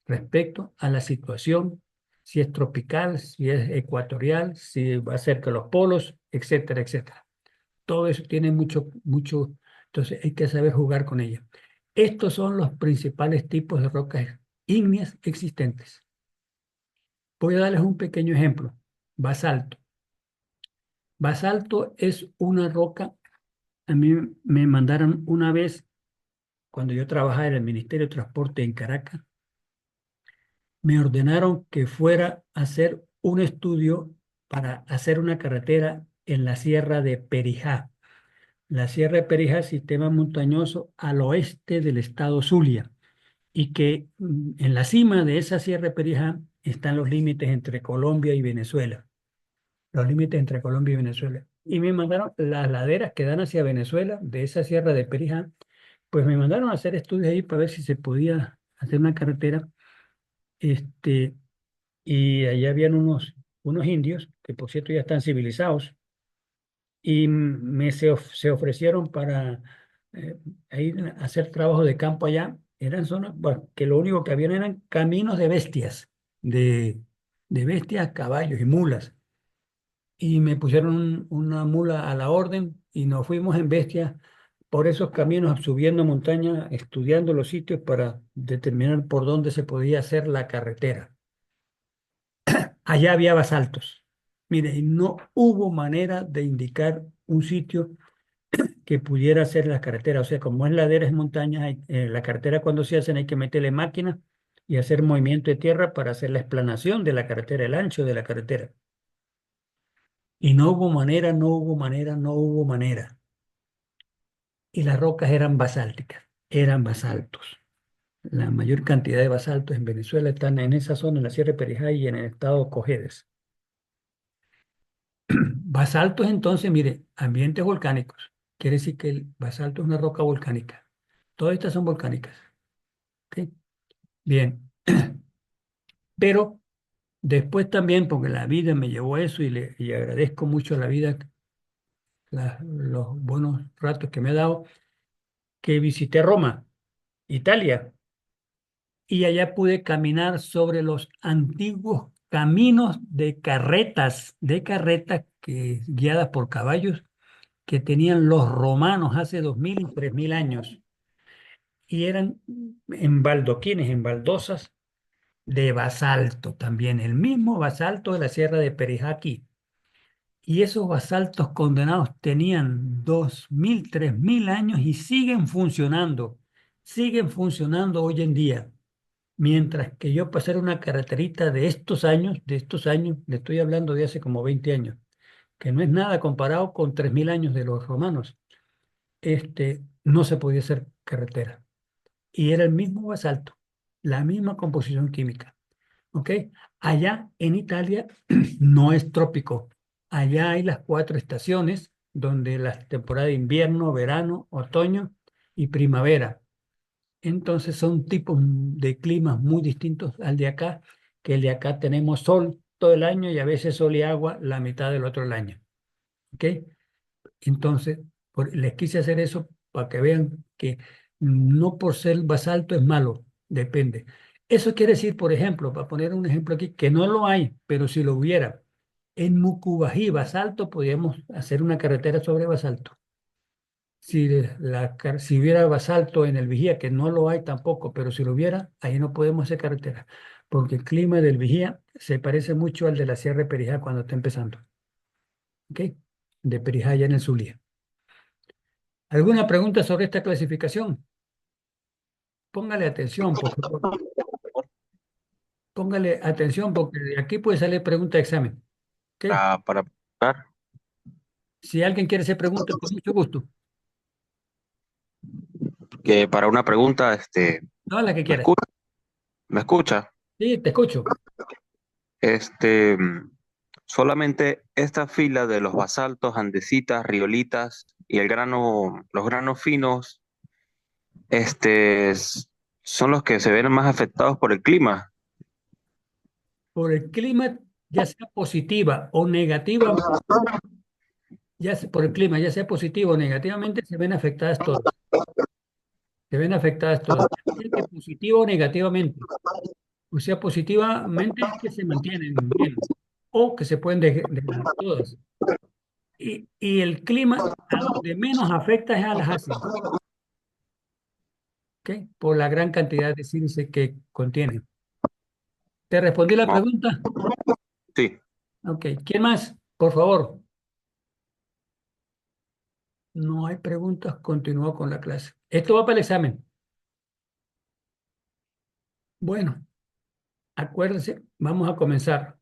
Respecto a la situación, si es tropical, si es ecuatorial, si va cerca de los polos, etcétera, etcétera. Todo eso tiene mucho, entonces hay que saber jugar con ella. Estos son los principales tipos de rocas ígneas existentes. Voy a darles un pequeño ejemplo. Basalto. Basalto es una roca. A mí me mandaron una vez, cuando yo trabajaba en el Ministerio de Transporte en Caracas, me ordenaron que fuera a hacer un estudio para hacer una carretera en la Sierra de Perijá. La Sierra de Perijá es sistema montañoso al oeste del estado Zulia y que en la cima de esa Sierra de Perijá están los límites entre Colombia y Venezuela. Los límites entre Colombia y Venezuela. Y me mandaron las laderas que dan hacia Venezuela, de esa Sierra de Perijá, pues me mandaron a hacer estudios ahí para ver si se podía hacer una carretera. Este, y allá habían unos indios, que por cierto ya están civilizados, y se ofrecieron para eh, ir a hacer trabajo de campo allá. Eran zonas, bueno, que lo único que habían eran caminos de bestias, de bestias, caballos y mulas. Y me pusieron una mula a la orden y nos fuimos en bestia por esos caminos, subiendo montaña, estudiando los sitios para determinar por dónde se podía hacer la carretera. Allá había basaltos. Mire, y no hubo manera de indicar un sitio que pudiera hacer la carretera. O sea, como es ladera, es montaña, la carretera cuando se hacen hay que meterle máquina y hacer movimiento de tierra para hacer la explanación de la carretera, el ancho de la carretera. Y no hubo manera, no hubo manera, no hubo manera. Y las rocas eran basálticas, eran basaltos. La mayor cantidad de basaltos en Venezuela están en esa zona, en la Sierra de Perijá y en el estado Cojedes. Basaltos entonces, mire, ambientes volcánicos. Quiere decir que el basalto es una roca volcánica. Todas estas son volcánicas. ¿Ok? Bien, pero después también, porque la vida me llevó a eso y agradezco mucho a la vida los buenos ratos que me ha dado, que visité Roma, Italia, y allá pude caminar sobre los antiguos caminos de carretas que, guiadas por caballos que tenían los romanos hace 2000 y 3000 años y eran en baldoquines, en baldosas de basalto también, el mismo basalto de la Sierra de Perijaqui. Y esos basaltos condenados tenían 2000, 3000 años y siguen funcionando hoy en día. Mientras que yo pasar una carreterita de estos años, le estoy hablando de hace como 20 años, que no es nada comparado con 3000 años de los romanos, no se podía hacer carretera. Y era el mismo basalto, la misma composición química. ¿Ok? Allá en Italia no es trópico. Allá hay las cuatro estaciones, donde las temporadas de invierno, verano, otoño y primavera. Entonces son tipos de climas muy distintos al de acá, que el de acá tenemos sol todo el año y a veces sol y agua la mitad del otro el año. ¿Ok? Entonces, les quise hacer eso para que vean que no por ser basalto es malo, depende. Eso quiere decir, por ejemplo, para poner un ejemplo aquí, que no lo hay, pero si lo hubiera, en Mucubají, basalto, podríamos hacer una carretera sobre basalto. Si hubiera basalto en el Vigía, que no lo hay tampoco, pero si lo hubiera, ahí no podemos hacer carretera, porque el clima del Vigía se parece mucho al de la Sierra de Perijá cuando está empezando. ¿Ok? De Perijá ya en el Zulia. ¿Alguna pregunta sobre esta clasificación? Póngale atención, por favor. Póngale atención porque de aquí puede salir pregunta de examen. ¿Ok? Para preguntar, Si alguien quiere hacer preguntas, con mucho gusto. que para una pregunta, Todas las que ¿me quieras. escucha? ¿Me escucha? Sí, te escucho. Este, solamente esta fila de los basaltos, andesitas, riolitas y los granos finos, son los que se ven más afectados por el clima. Por el clima, ya sea positiva o negativa, por el clima, ya sea positivo o negativamente, se ven afectadas todas. Se ven afectadas todas. Ya sea que positivo o negativamente. O sea, positivamente es que se mantienen bien o que se pueden dejar todas. Y el clima a donde menos afecta es a las ácidas, ¿ok? Por la gran cantidad de sílice que contiene. ¿Te respondí la No, pregunta? sí. Ok. ¿Quién más? Por favor. No hay preguntas. Continúo con la clase. Esto va para el examen. Bueno, acuérdense, vamos a comenzar.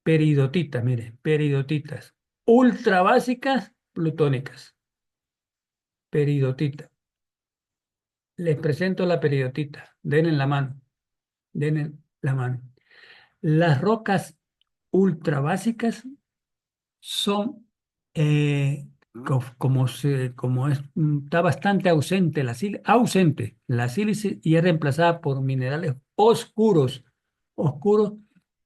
Peridotitas, mire, peridotitas. ultra básicas plutónicas. Peridotita. Les presento la peridotita. Den la mano. Den la mano. Las rocas ultra básicas son, está bastante ausente la sílice y es reemplazada por minerales oscuros. Oscuros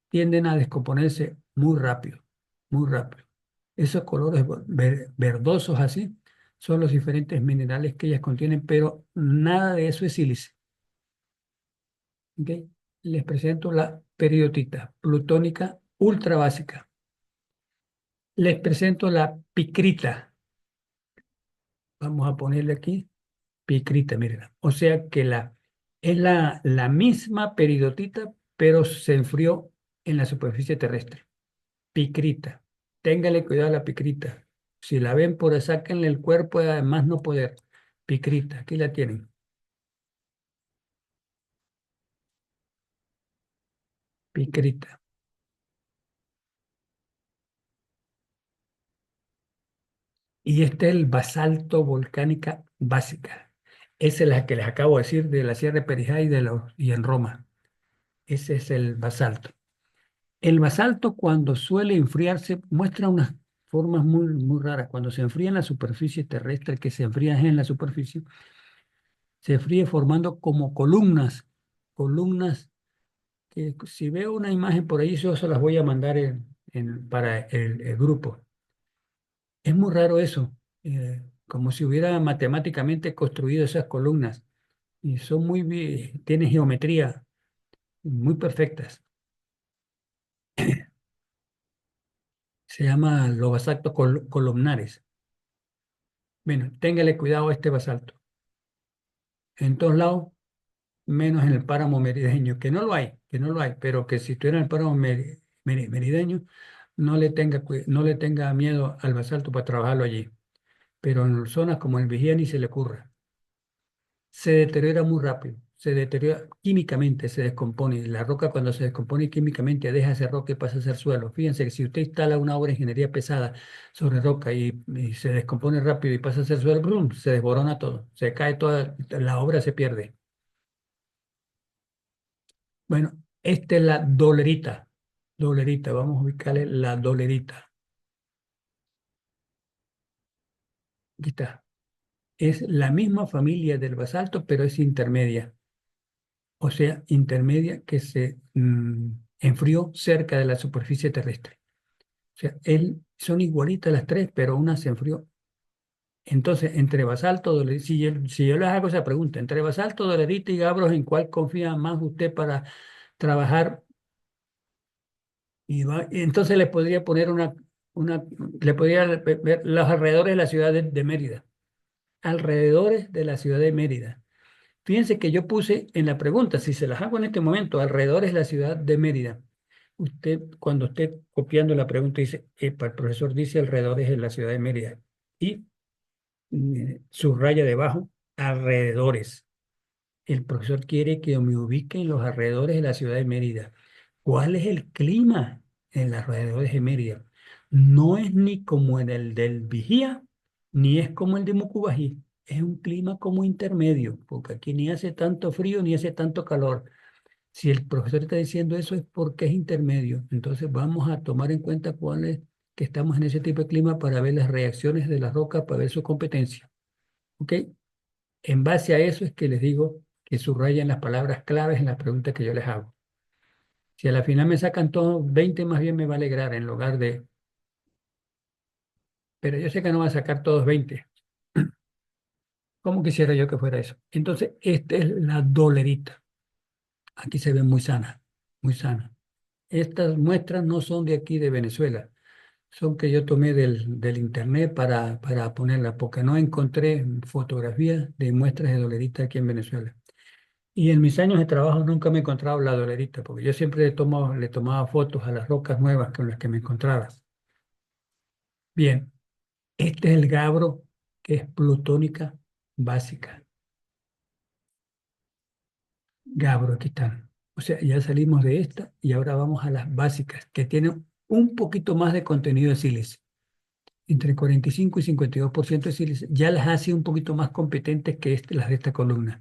tienden a descomponerse muy rápido, muy rápido. Esos colores verdosos así son los diferentes minerales que ellas contienen, pero nada de eso es sílice. ¿Ok? Les presento la peridotita plutónica ultra básica. Les presento la picrita. Vamos a ponerle aquí picrita, miren. O sea que es la misma peridotita, pero se enfrió en la superficie terrestre. Picrita. Téngale cuidado a la picrita. Si la ven por ahí, sáquenle el cuerpo, además no poder. Picrita, aquí la tienen. Picrita. Y este es el basalto volcánica básica. Esa es la que les acabo de decir de la Sierra de Perijá y en Roma. Ese es el basalto. El basalto, cuando suele enfriarse, muestra unas formas muy, muy raras. Cuando se enfría en la superficie terrestre, que se enfría en la superficie, se fríe formando como columnas. Columnas que si veo una imagen por ahí, yo se las voy a mandar para el grupo. Es muy raro eso, como si hubiera matemáticamente construido esas columnas. Y son tienen geometría muy perfectas. Se llama los basaltos columnares. Bueno, téngale cuidado a este basalto. En todos lados, menos en el páramo merideño, que no lo hay, pero que si estuviera en el páramo merideño, no le tenga miedo al basalto para trabajarlo allí. Pero en zonas como el Vigía ni se le ocurra. Se deteriora muy rápido, se deteriora químicamente, se descompone. La roca cuando se descompone químicamente deja ese roca y pasa a ser suelo. Fíjense que si usted instala una obra de ingeniería pesada sobre roca y se descompone rápido y pasa a ser suelo, ¡brum!, se desborona todo, se cae toda, la obra se pierde. Bueno, esta es la dolerita. Dolerita, vamos a ubicarle la dolerita. Aquí está. Es la misma familia del basalto, pero es intermedia. O sea, intermedia que se enfrió cerca de la superficie terrestre. O sea, son igualitas las tres, pero una se enfrió. Entonces, entre basalto, dolerita, si yo les hago esa pregunta, entre basalto, dolerita y gabros, ¿en cuál confía más usted para trabajar? Y entonces le podría poner le podría ver los alrededores de la ciudad de Mérida. Alrededores de la ciudad de Mérida. Fíjense que yo puse en la pregunta, si se las hago en este momento, alrededores de la ciudad de Mérida. Usted, cuando esté copiando la pregunta, dice, el profesor dice alrededores de la ciudad de Mérida. Y subraya debajo, alrededores. El profesor quiere que me ubique en los alrededores de la ciudad de Mérida. ¿Cuál es el clima en los alrededores de Mérida? No es ni como en el del Vigía, ni es como el de Mucubají. Es un clima como intermedio, porque aquí ni hace tanto frío ni hace tanto calor. Si el profesor está diciendo eso es porque es intermedio. Entonces vamos a tomar en cuenta cuál es que estamos en ese tipo de clima para ver las reacciones de la roca, para ver su competencia. ¿Ok? En base a eso es que les digo que subrayen las palabras claves en las preguntas que yo les hago. Si a la final me sacan todos 20, más bien me va a alegrar en lugar de... Pero yo sé que no va a sacar todos 20. ¿Cómo quisiera yo que fuera eso? Entonces, esta es la dolerita. Aquí se ve muy sana, muy sana. Estas muestras no son de aquí de Venezuela, son que yo tomé del internet para ponerlas, porque no encontré fotografías de muestras de dolerita aquí en Venezuela. Y en mis años de trabajo nunca me he encontrado la dolerita, porque yo siempre le tomaba fotos a las rocas nuevas con las que me encontraba. Bien, este es el gabro, que es plutónica básica. Gabro, aquí están. O sea, ya salimos de esta y ahora vamos a las básicas, que tienen un poquito más de contenido de sílice. entre 45 y 52% de sílice, ya las hace un poquito más competentes que las de esta columna.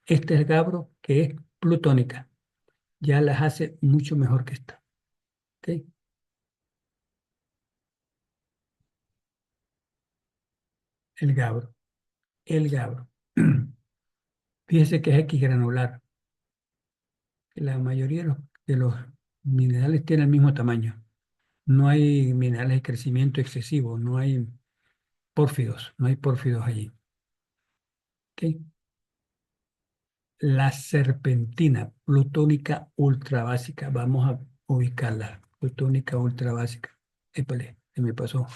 Este es Gabbro, que es plutónica, ya las hace mucho mejor que esta. ¿Ok? El Gabbro, el Gabbro. Fíjese que es X granular. La mayoría de los minerales tienen el mismo tamaño. No hay minerales de crecimiento excesivo, no hay pórfidos, no hay pórfidos allí. ¿Ok? La serpentina plutónica ultra básica, vamos a ubicarla. Plutónica ultra básica. Épale, se me pasó.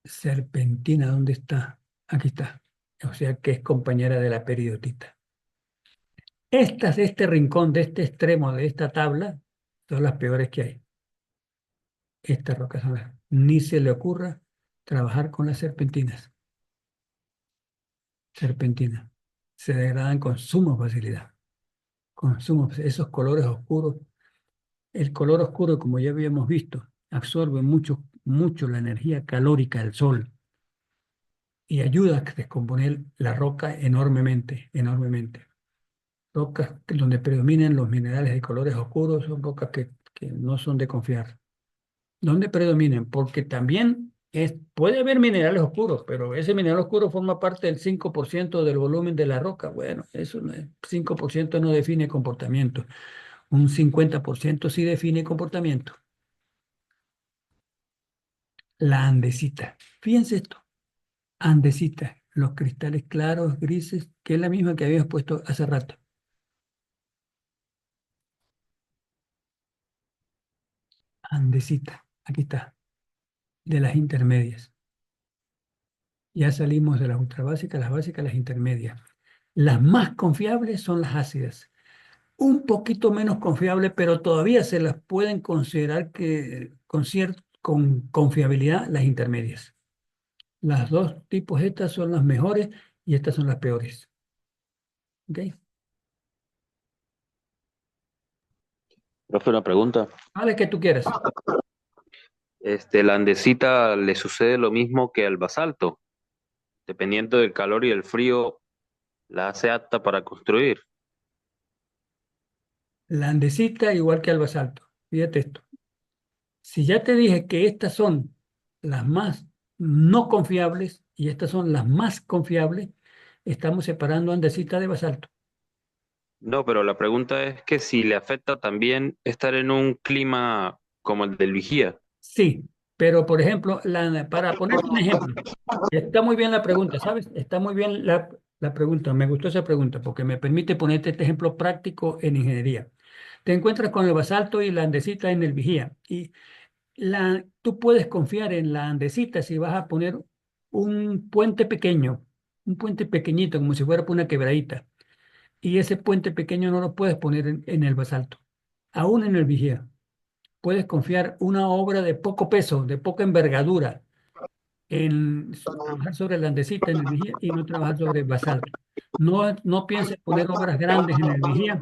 Serpentina, ¿dónde está? Aquí está. O sea que es compañera de la peridotita. Este rincón de este extremo de esta tabla son las peores que hay. Estas rocas son las. Ni se le ocurra trabajar con las serpentinas. Serpentinas. Se degradan con suma facilidad. Esos colores oscuros. El color oscuro, como ya habíamos visto, absorbe mucho, mucho la energía calórica del sol y ayuda a descomponer la roca enormemente, enormemente. Rocas donde predominan los minerales de colores oscuros son rocas que no son de confiar. ¿Dónde predominan? Porque también puede haber minerales oscuros, pero ese mineral oscuro forma parte del 5% del volumen de la roca. Bueno, eso no 5% no define comportamiento. Un 50% sí define comportamiento. La andesita. Fíjense esto. Andesita. Los cristales claros, grises, que es la misma que habíamos puesto hace rato. Andesita. Aquí está. De las intermedias. Ya salimos de las ultrabásicas, las básicas, las intermedias. Las más confiables son las ácidas. Un poquito menos confiables, pero todavía se las pueden considerar que con confiabilidad las intermedias. Las dos tipos, estas son las mejores y estas son las peores. ¿Ok? Profe, una pregunta. Vale, que tú quieras. ¿La andesita le sucede lo mismo que al basalto? Dependiendo del calor y el frío, la hace apta para construir. La andesita igual que al basalto. Fíjate esto. Si ya te dije que estas son las más no confiables y estas son las más confiables, estamos separando andesita de basalto. No, pero la pregunta es que si le afecta también estar en un clima como el del Vigía. Sí, pero por ejemplo, para ponerte un ejemplo, está muy bien la pregunta, ¿sabes? Está muy bien la pregunta, me gustó esa pregunta porque me permite ponerte este ejemplo práctico en ingeniería. Te encuentras con el basalto y la andesita en el vigía y tú puedes confiar en la andesita si vas a poner un puente pequeño, un puente pequeñito como si fuera por una quebradita y ese puente pequeño no lo puedes poner en el basalto, aún en el vigía. Puedes confiar una obra de poco peso, de poca envergadura, en trabajar sobre la andesita en el vigía y no trabajar sobre basalto. No pienses poner obras grandes en el vigía.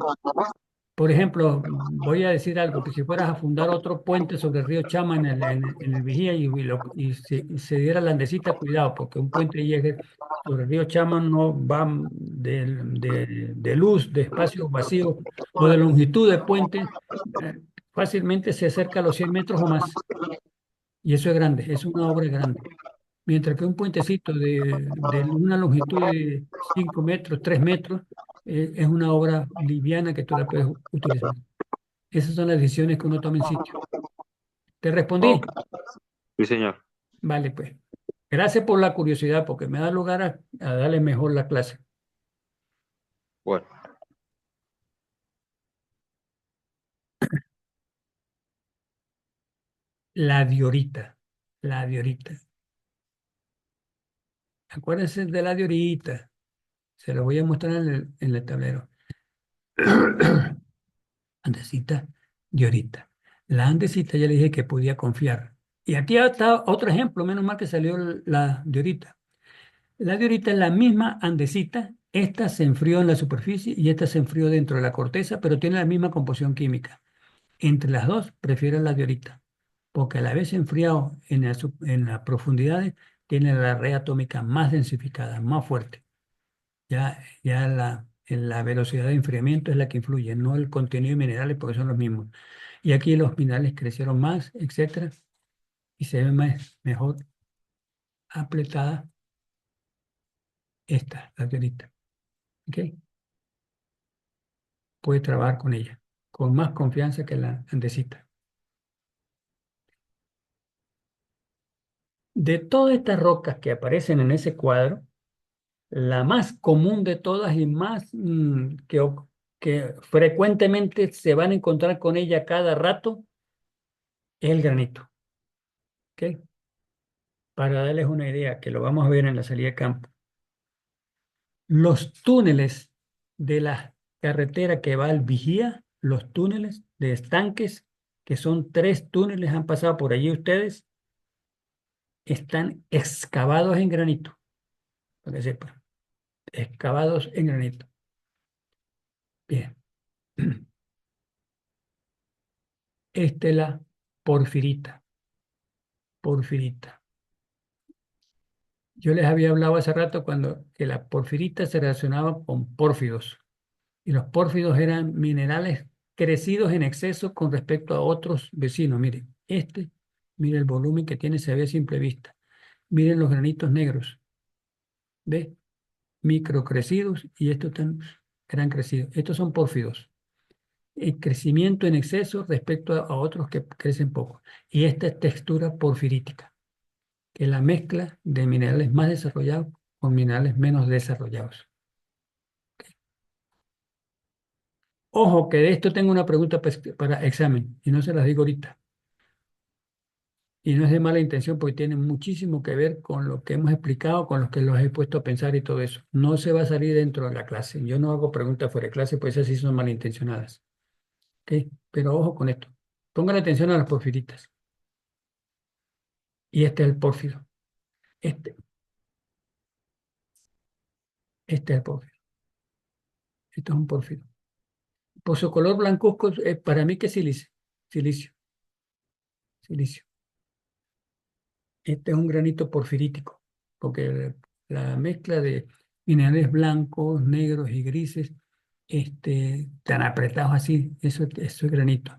Por ejemplo, voy a decir algo, que si fueras a fundar otro puente sobre el río Chama en el Vigía y se diera la andesita, cuidado, porque un puente llegue sobre el río Chama no va de luz, de espacio vacío o de longitud de puente, fácilmente se acerca a los 100 metros o más. Y eso es grande, es una obra grande. Mientras que un puentecito de una longitud de 5 metros, 3 metros, es una obra liviana que tú la puedes utilizar. Esas son las decisiones que uno toma en sitio. ¿Te Ok, respondí? sí, señor. Vale, pues. Gracias por la curiosidad, porque me da lugar a darle mejor la clase. Bueno, La diorita. La diorita. Acuérdense de la diorita. Se lo voy a mostrar en el tablero. Andesita, diorita. La andesita ya le dije que podía confiar. Y aquí está otro ejemplo, menos mal que salió la diorita. La diorita es la misma andesita. Esta se enfrió en la superficie y esta se enfrió dentro de la corteza, pero tiene la misma composición química. Entre las dos, prefiero la diorita, porque al haberse enfriado en las profundidades, tiene la red atómica más densificada, más fuerte. Ya la velocidad de enfriamiento es la que influye, no el contenido de minerales, porque son los mismos. Y aquí los minerales crecieron más, etcétera, y se ve mejor apretada la piedrita. ¿Ok? Puede trabajar con ella, con más confianza que la andesita. De todas estas rocas que aparecen en ese cuadro, la más común de todas y más que frecuentemente se van a encontrar con ella cada rato es el granito. ¿Ok? Para darles una idea, que lo vamos a ver en la salida de campo. Los túneles de la carretera que va al Vigía, los túneles de estanques, que son 3 túneles, han pasado por allí ustedes, están excavados en granito, para que sepan, excavados en granito. Bien. Esta es la porfirita, porfirita. Yo les había hablado hace rato que la porfirita se relacionaba con pórfidos. Y los pórfidos eran minerales crecidos en exceso con respecto a otros vecinos. Miren, miren el volumen que tiene, se ve a simple vista. Miren los granitos negros, ¿ve? Microcrecidos y estos están gran crecidos. Estos son pórfidos. El crecimiento en exceso respecto a otros que crecen poco. Y esta es textura porfirítica, que es la mezcla de minerales más desarrollados con minerales menos desarrollados. Ojo, que de esto tengo una pregunta para examen y no se las digo ahorita. Y no es de mala intención porque tiene muchísimo que ver con lo que hemos explicado, con lo que los he puesto a pensar y todo eso. No se va a salir dentro de la clase. Yo no hago preguntas fuera de clase, pues esas sí son malintencionadas. ¿Ok? Pero ojo con esto. Pongan atención a las porfiritas. Y este es el pórfido. Este, este es el pórfido. Esto es un pórfido. Por su color blancuzco, para mí que es silicio. Silicio. Silicio. Este es un granito porfirítico, porque la mezcla de minerales blancos, negros y grises, tan apretados así, eso es granito.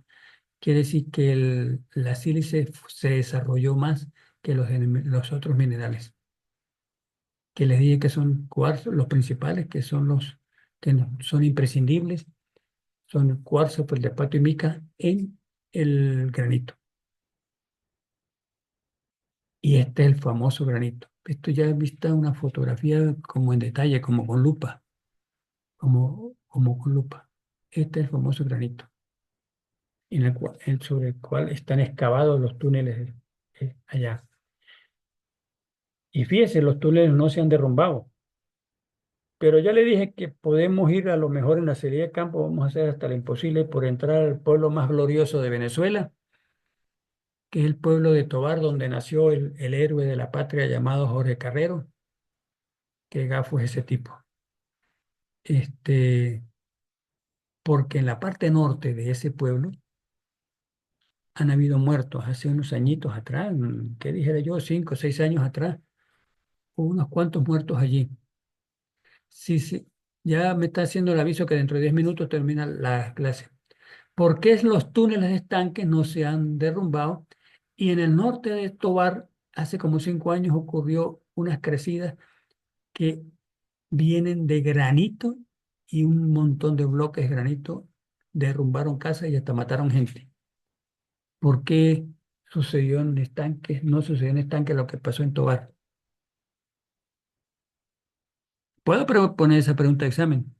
Quiere decir que la sílice se desarrolló más que los otros minerales, que les dije que son cuarzos, los principales, que son los que son imprescindibles, son el cuarzo, feldespato y mica en el granito. Y este es el famoso granito. Esto ya he visto una fotografía como en detalle, como con lupa, como con lupa. Este es el famoso granito, sobre el cual están excavados los túneles allá. Y fíjese, los túneles no se han derrumbado. Pero ya le dije que podemos ir a lo mejor en la serie de campo, vamos a hacer hasta lo imposible por entrar al pueblo más glorioso de Venezuela, que es el pueblo de Tovar, donde nació el héroe de la patria llamado Jorge Carrero. Qué gafo es ese tipo. Porque en la parte norte de ese pueblo han habido muertos hace unos añitos atrás, ¿qué dijera yo? 5 o 6 años atrás, hubo unos cuantos muertos allí. Sí, sí, ya me está haciendo el aviso que dentro de 10 minutos termina la clase. ¿Por qué los túneles de estanques no se han derrumbado? Y en el norte de Tobar, hace como 5 años ocurrió unas crecidas que vienen de granito y un montón de bloques de granito derrumbaron casas y hasta mataron gente. ¿Por qué sucedió en estanques? No sucedió en estanques lo que pasó en Tobar. ¿Puedo poner esa pregunta de examen?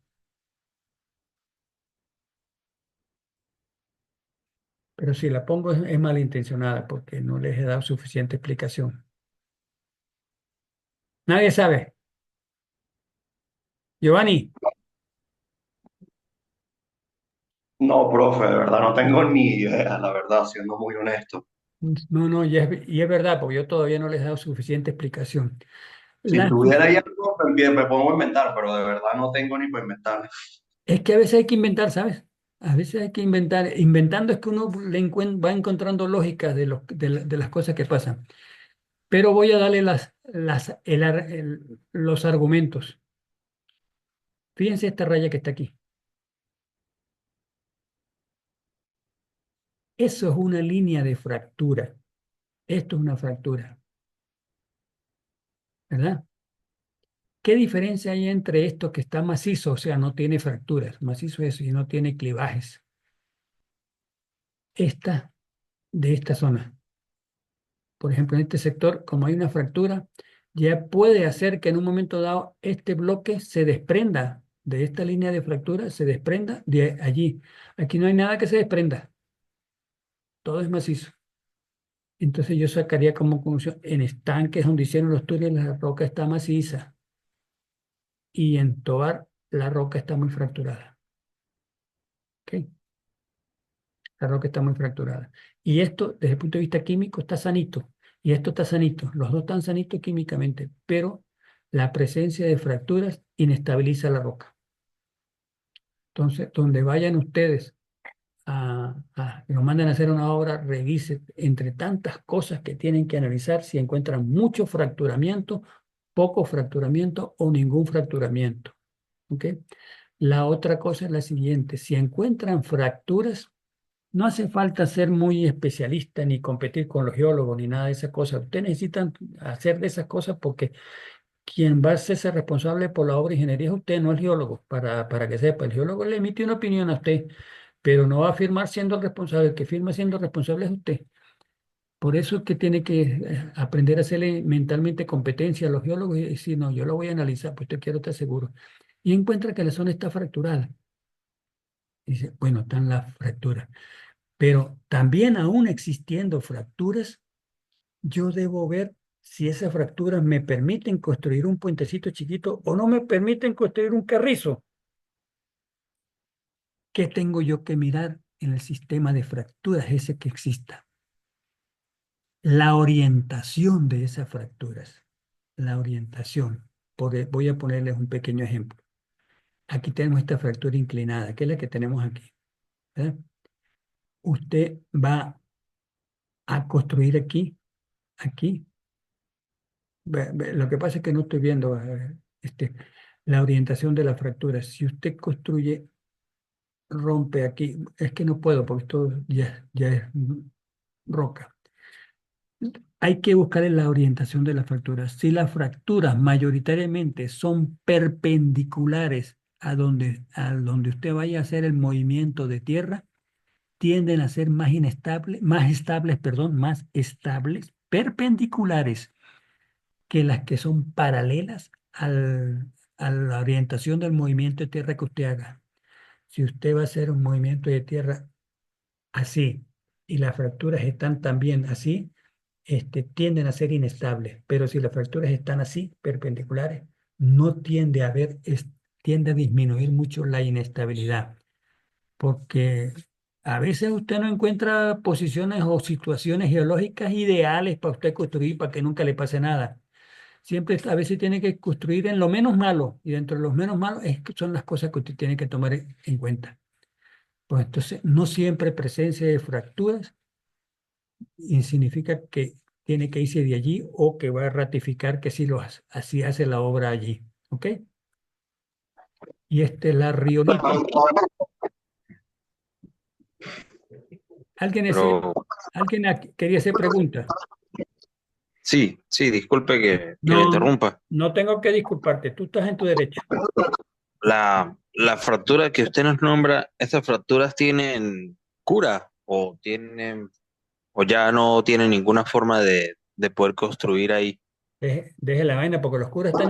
Pero si la pongo es malintencionada porque no les he dado suficiente explicación. Nadie sabe. Giovanni, No, profe, de verdad no tengo ni idea, la verdad, siendo muy honesto. no, no, y es verdad, porque yo todavía no les he dado suficiente explicación. Si La- tuviera ahí algo, me pongo a inventar, pero de verdad no tengo ni para inventar. es que a veces hay que inventar, ¿sabes? A veces hay que inventar. Inventando es que uno va encontrando lógicas de las cosas que pasan. Pero voy a darle los argumentos. Fíjense esta raya que está aquí. Eso es una línea de fractura. Esto es una fractura, ¿verdad? ¿Qué diferencia hay entre esto que está macizo, o sea, no tiene fracturas? Macizo es eso y no tiene clivajes. Esta de esta zona. Por ejemplo, en este sector, como hay una fractura, ya puede hacer que en un momento dado este bloque se desprenda de esta línea de fractura, se desprenda de allí. Aquí no hay nada que se desprenda, todo es macizo. Entonces yo sacaría como conclusión, en estanques donde hicieron los túneles, la roca está maciza y en Tobar la roca está muy fracturada. ¿Ok? La roca está muy fracturada. Y esto, desde el punto de vista químico, está sanito. Y esto está sanito. Los dos están sanitos químicamente, pero la presencia de fracturas inestabiliza la roca. Entonces, donde vayan ustedes nos mandan a hacer una obra, revise entre tantas cosas que tienen que analizar si encuentran mucho fracturamiento, poco fracturamiento o ningún fracturamiento. ¿Ok? La otra cosa es la siguiente, si encuentran fracturas, no hace falta ser muy especialista ni competir con los geólogos ni nada de esas cosas. Ustedes necesitan hacer de esas cosas porque quien va a ser responsable por la obra de ingeniería es usted, no el geólogo, para que sepa. El geólogo le emite una opinión a usted, pero no va a firmar siendo el responsable. El que firma siendo responsable es usted. Por eso es que tiene que aprender a hacerle mentalmente competencia a los geólogos y decir, no, yo lo voy a analizar, pues yo quiero estar seguro. Y encuentra que la zona está fracturada. Dice, bueno, están las fracturas. Pero también aún existiendo fracturas, yo debo ver si esas fracturas me permiten construir un puentecito chiquito o no me permiten construir un carrizo. ¿Qué tengo yo que mirar en el sistema de fracturas ese que exista? La orientación de esas fracturas. La orientación. Voy a ponerles un pequeño ejemplo. Aquí tenemos esta fractura inclinada, que es la que tenemos aquí, ¿verdad? Usted va a construir aquí, aquí. Lo que pasa es que no estoy viendo la orientación de la fractura. Si usted construye, rompe aquí, es que no puedo porque esto ya es roca. Hay que buscar en la orientación de las fracturas. Si las fracturas mayoritariamente son perpendiculares a donde usted vaya a hacer el movimiento de tierra, tienden a ser más inestables, más estables, perpendiculares que las que son paralelas a la orientación del movimiento de tierra que usted haga. Si usted va a hacer un movimiento de tierra así y las fracturas están también así, tienden a ser inestables, pero si las fracturas están así, perpendiculares, no tiende a haber, tiende a disminuir mucho la inestabilidad, porque a veces usted no encuentra posiciones o situaciones geológicas ideales para usted construir, para que nunca le pase nada. Siempre a veces tiene que construir en lo menos malo, y dentro de los menos malos son las cosas que usted tiene que tomar en cuenta. Pues entonces, no siempre presencia de fracturas y significa que tiene que irse de allí o que va a ratificar que sí así hace la obra allí. ¿Ok? Y la riolita. ¿Alguien, Pero quería hacer pregunta? sí, sí, disculpe que le No, interrumpa. no tengo que disculparte. Tú estás en tu derecho. La fractura que usted nos nombra, ¿esas fracturas tienen cura o ya no tienen ninguna forma de poder construir ahí? Deje la vaina porque los curas están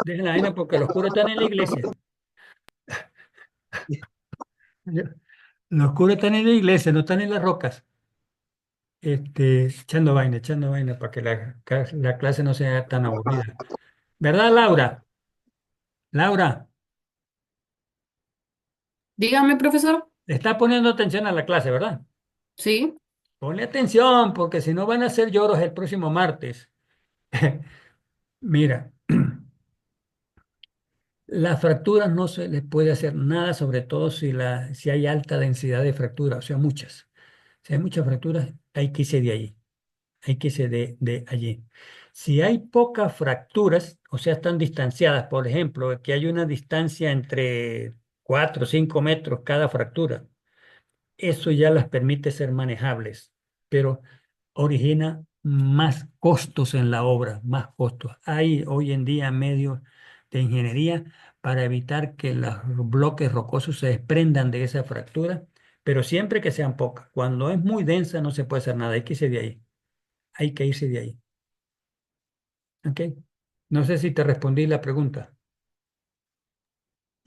deje la vaina porque los curas están en la iglesia. Los curas están en la iglesia, no están en las rocas. Echando vaina para que la clase no sea tan aburrida. ¿Verdad, Laura? Laura, Dígame, profesor. le está poniendo atención a la clase, ¿verdad? Sí. Ponle atención, porque si no van a ser lloros el próximo martes. Mira, Las fracturas no se les puede hacer nada, sobre todo si hay alta densidad de fracturas, o sea, muchas. Si hay muchas fracturas, hay que irse de allí. Hay que irse de allí. Si hay pocas fracturas, o sea, están distanciadas, por ejemplo, que hay una distancia entre 4 o 5 metros cada fractura, eso ya las permite ser manejables, pero origina más costos en la obra, más costos. Hay hoy en día medios de ingeniería para evitar que los bloques rocosos se desprendan de esa fractura, pero siempre que sean pocas. Cuando es muy densa no se puede hacer nada, hay que irse de ahí, hay que irse de ahí. ¿Ok? No sé si te respondí la pregunta.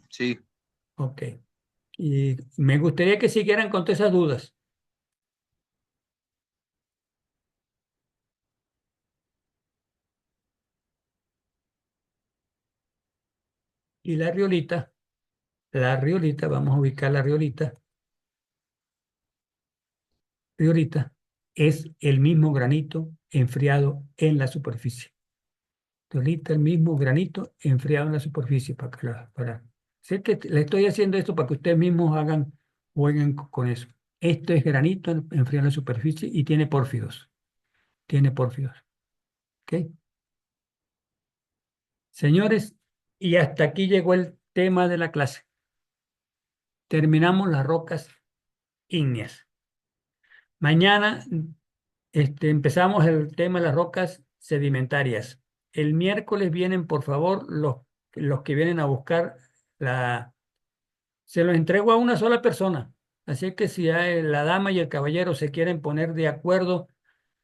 Sí, Ok. Y me gustaría que siguieran con todas esas dudas. Y la riolita, vamos a ubicar la riolita. Riolita es el mismo granito enfriado en la superficie. Riolita, el mismo granito enfriado en la superficie. Sé que le estoy haciendo esto para que ustedes mismos jueguen con eso. Esto es granito enfriado en la superficie y tiene pórfidos. Tiene pórfidos. ¿Ok? Señores, y hasta aquí llegó el tema de la clase. Terminamos las rocas ígneas. Mañana empezamos el tema de las rocas sedimentarias. El miércoles vienen, por favor, los que vienen a buscar la... Se los entrego a una sola persona. Así que si la dama y el caballero se quieren poner de acuerdo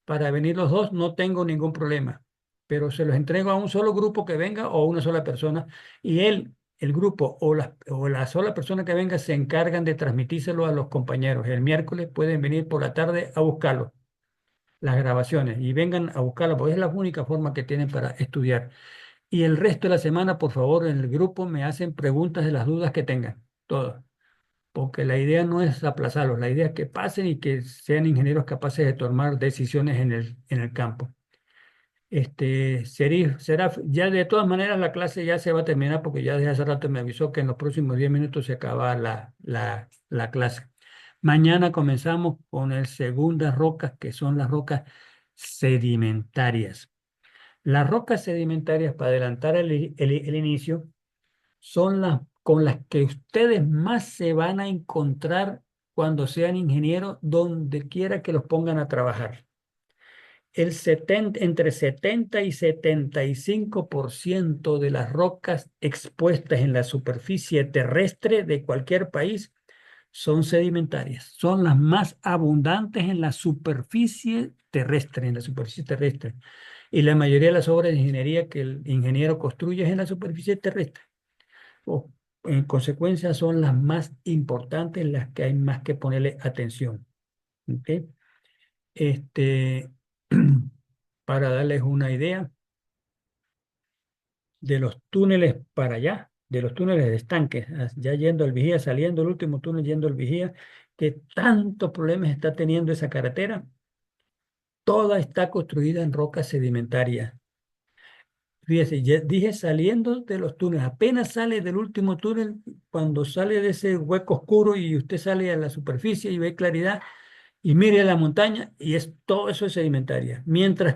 para venir los dos, no tengo ningún problema. Pero se los entrego a un solo grupo que venga o a una sola persona. Y el grupo o la sola persona que venga se encargan de transmitírselo a los compañeros. El miércoles pueden venir por la tarde a buscarlo, las grabaciones, y vengan a buscarlo, porque es la única forma que tienen para estudiar. Y el resto de la semana, por favor, en el grupo me hacen preguntas de las dudas que tengan, todas, porque la idea no es aplazarlos, la idea es que pasen y que sean ingenieros capaces de tomar decisiones en el campo. Ya de todas maneras la clase ya se va a terminar porque ya desde hace rato me avisó que en los próximos 10 minutos se acaba la clase. Mañana comenzamos con el segundas rocas, que son las rocas sedimentarias. Las rocas sedimentarias, para adelantar el inicio, son las con las que ustedes más se van a encontrar cuando sean ingenieros, donde quiera que los pongan a trabajar. Entre 70 y 75% de las rocas expuestas en la superficie terrestre de cualquier país son sedimentarias. Son las más abundantes en la superficie terrestre, Y la mayoría de las obras de ingeniería que el ingeniero construye es en la superficie terrestre. En consecuencia, son las más importantes, las que hay más que ponerle atención. ¿Ok? Este, para darles una idea de los túneles para allá, de los túneles de estanques, ya yendo al Vigía, saliendo el último túnel yendo al Vigía, que tantos problemas está teniendo esa carretera, toda está construida en roca sedimentaria. Fíjese, ya dije saliendo de los túneles, apenas sale del último túnel, cuando sale de ese hueco oscuro y usted sale a la superficie y ve claridad y mire la montaña y todo eso es sedimentaria. Mientras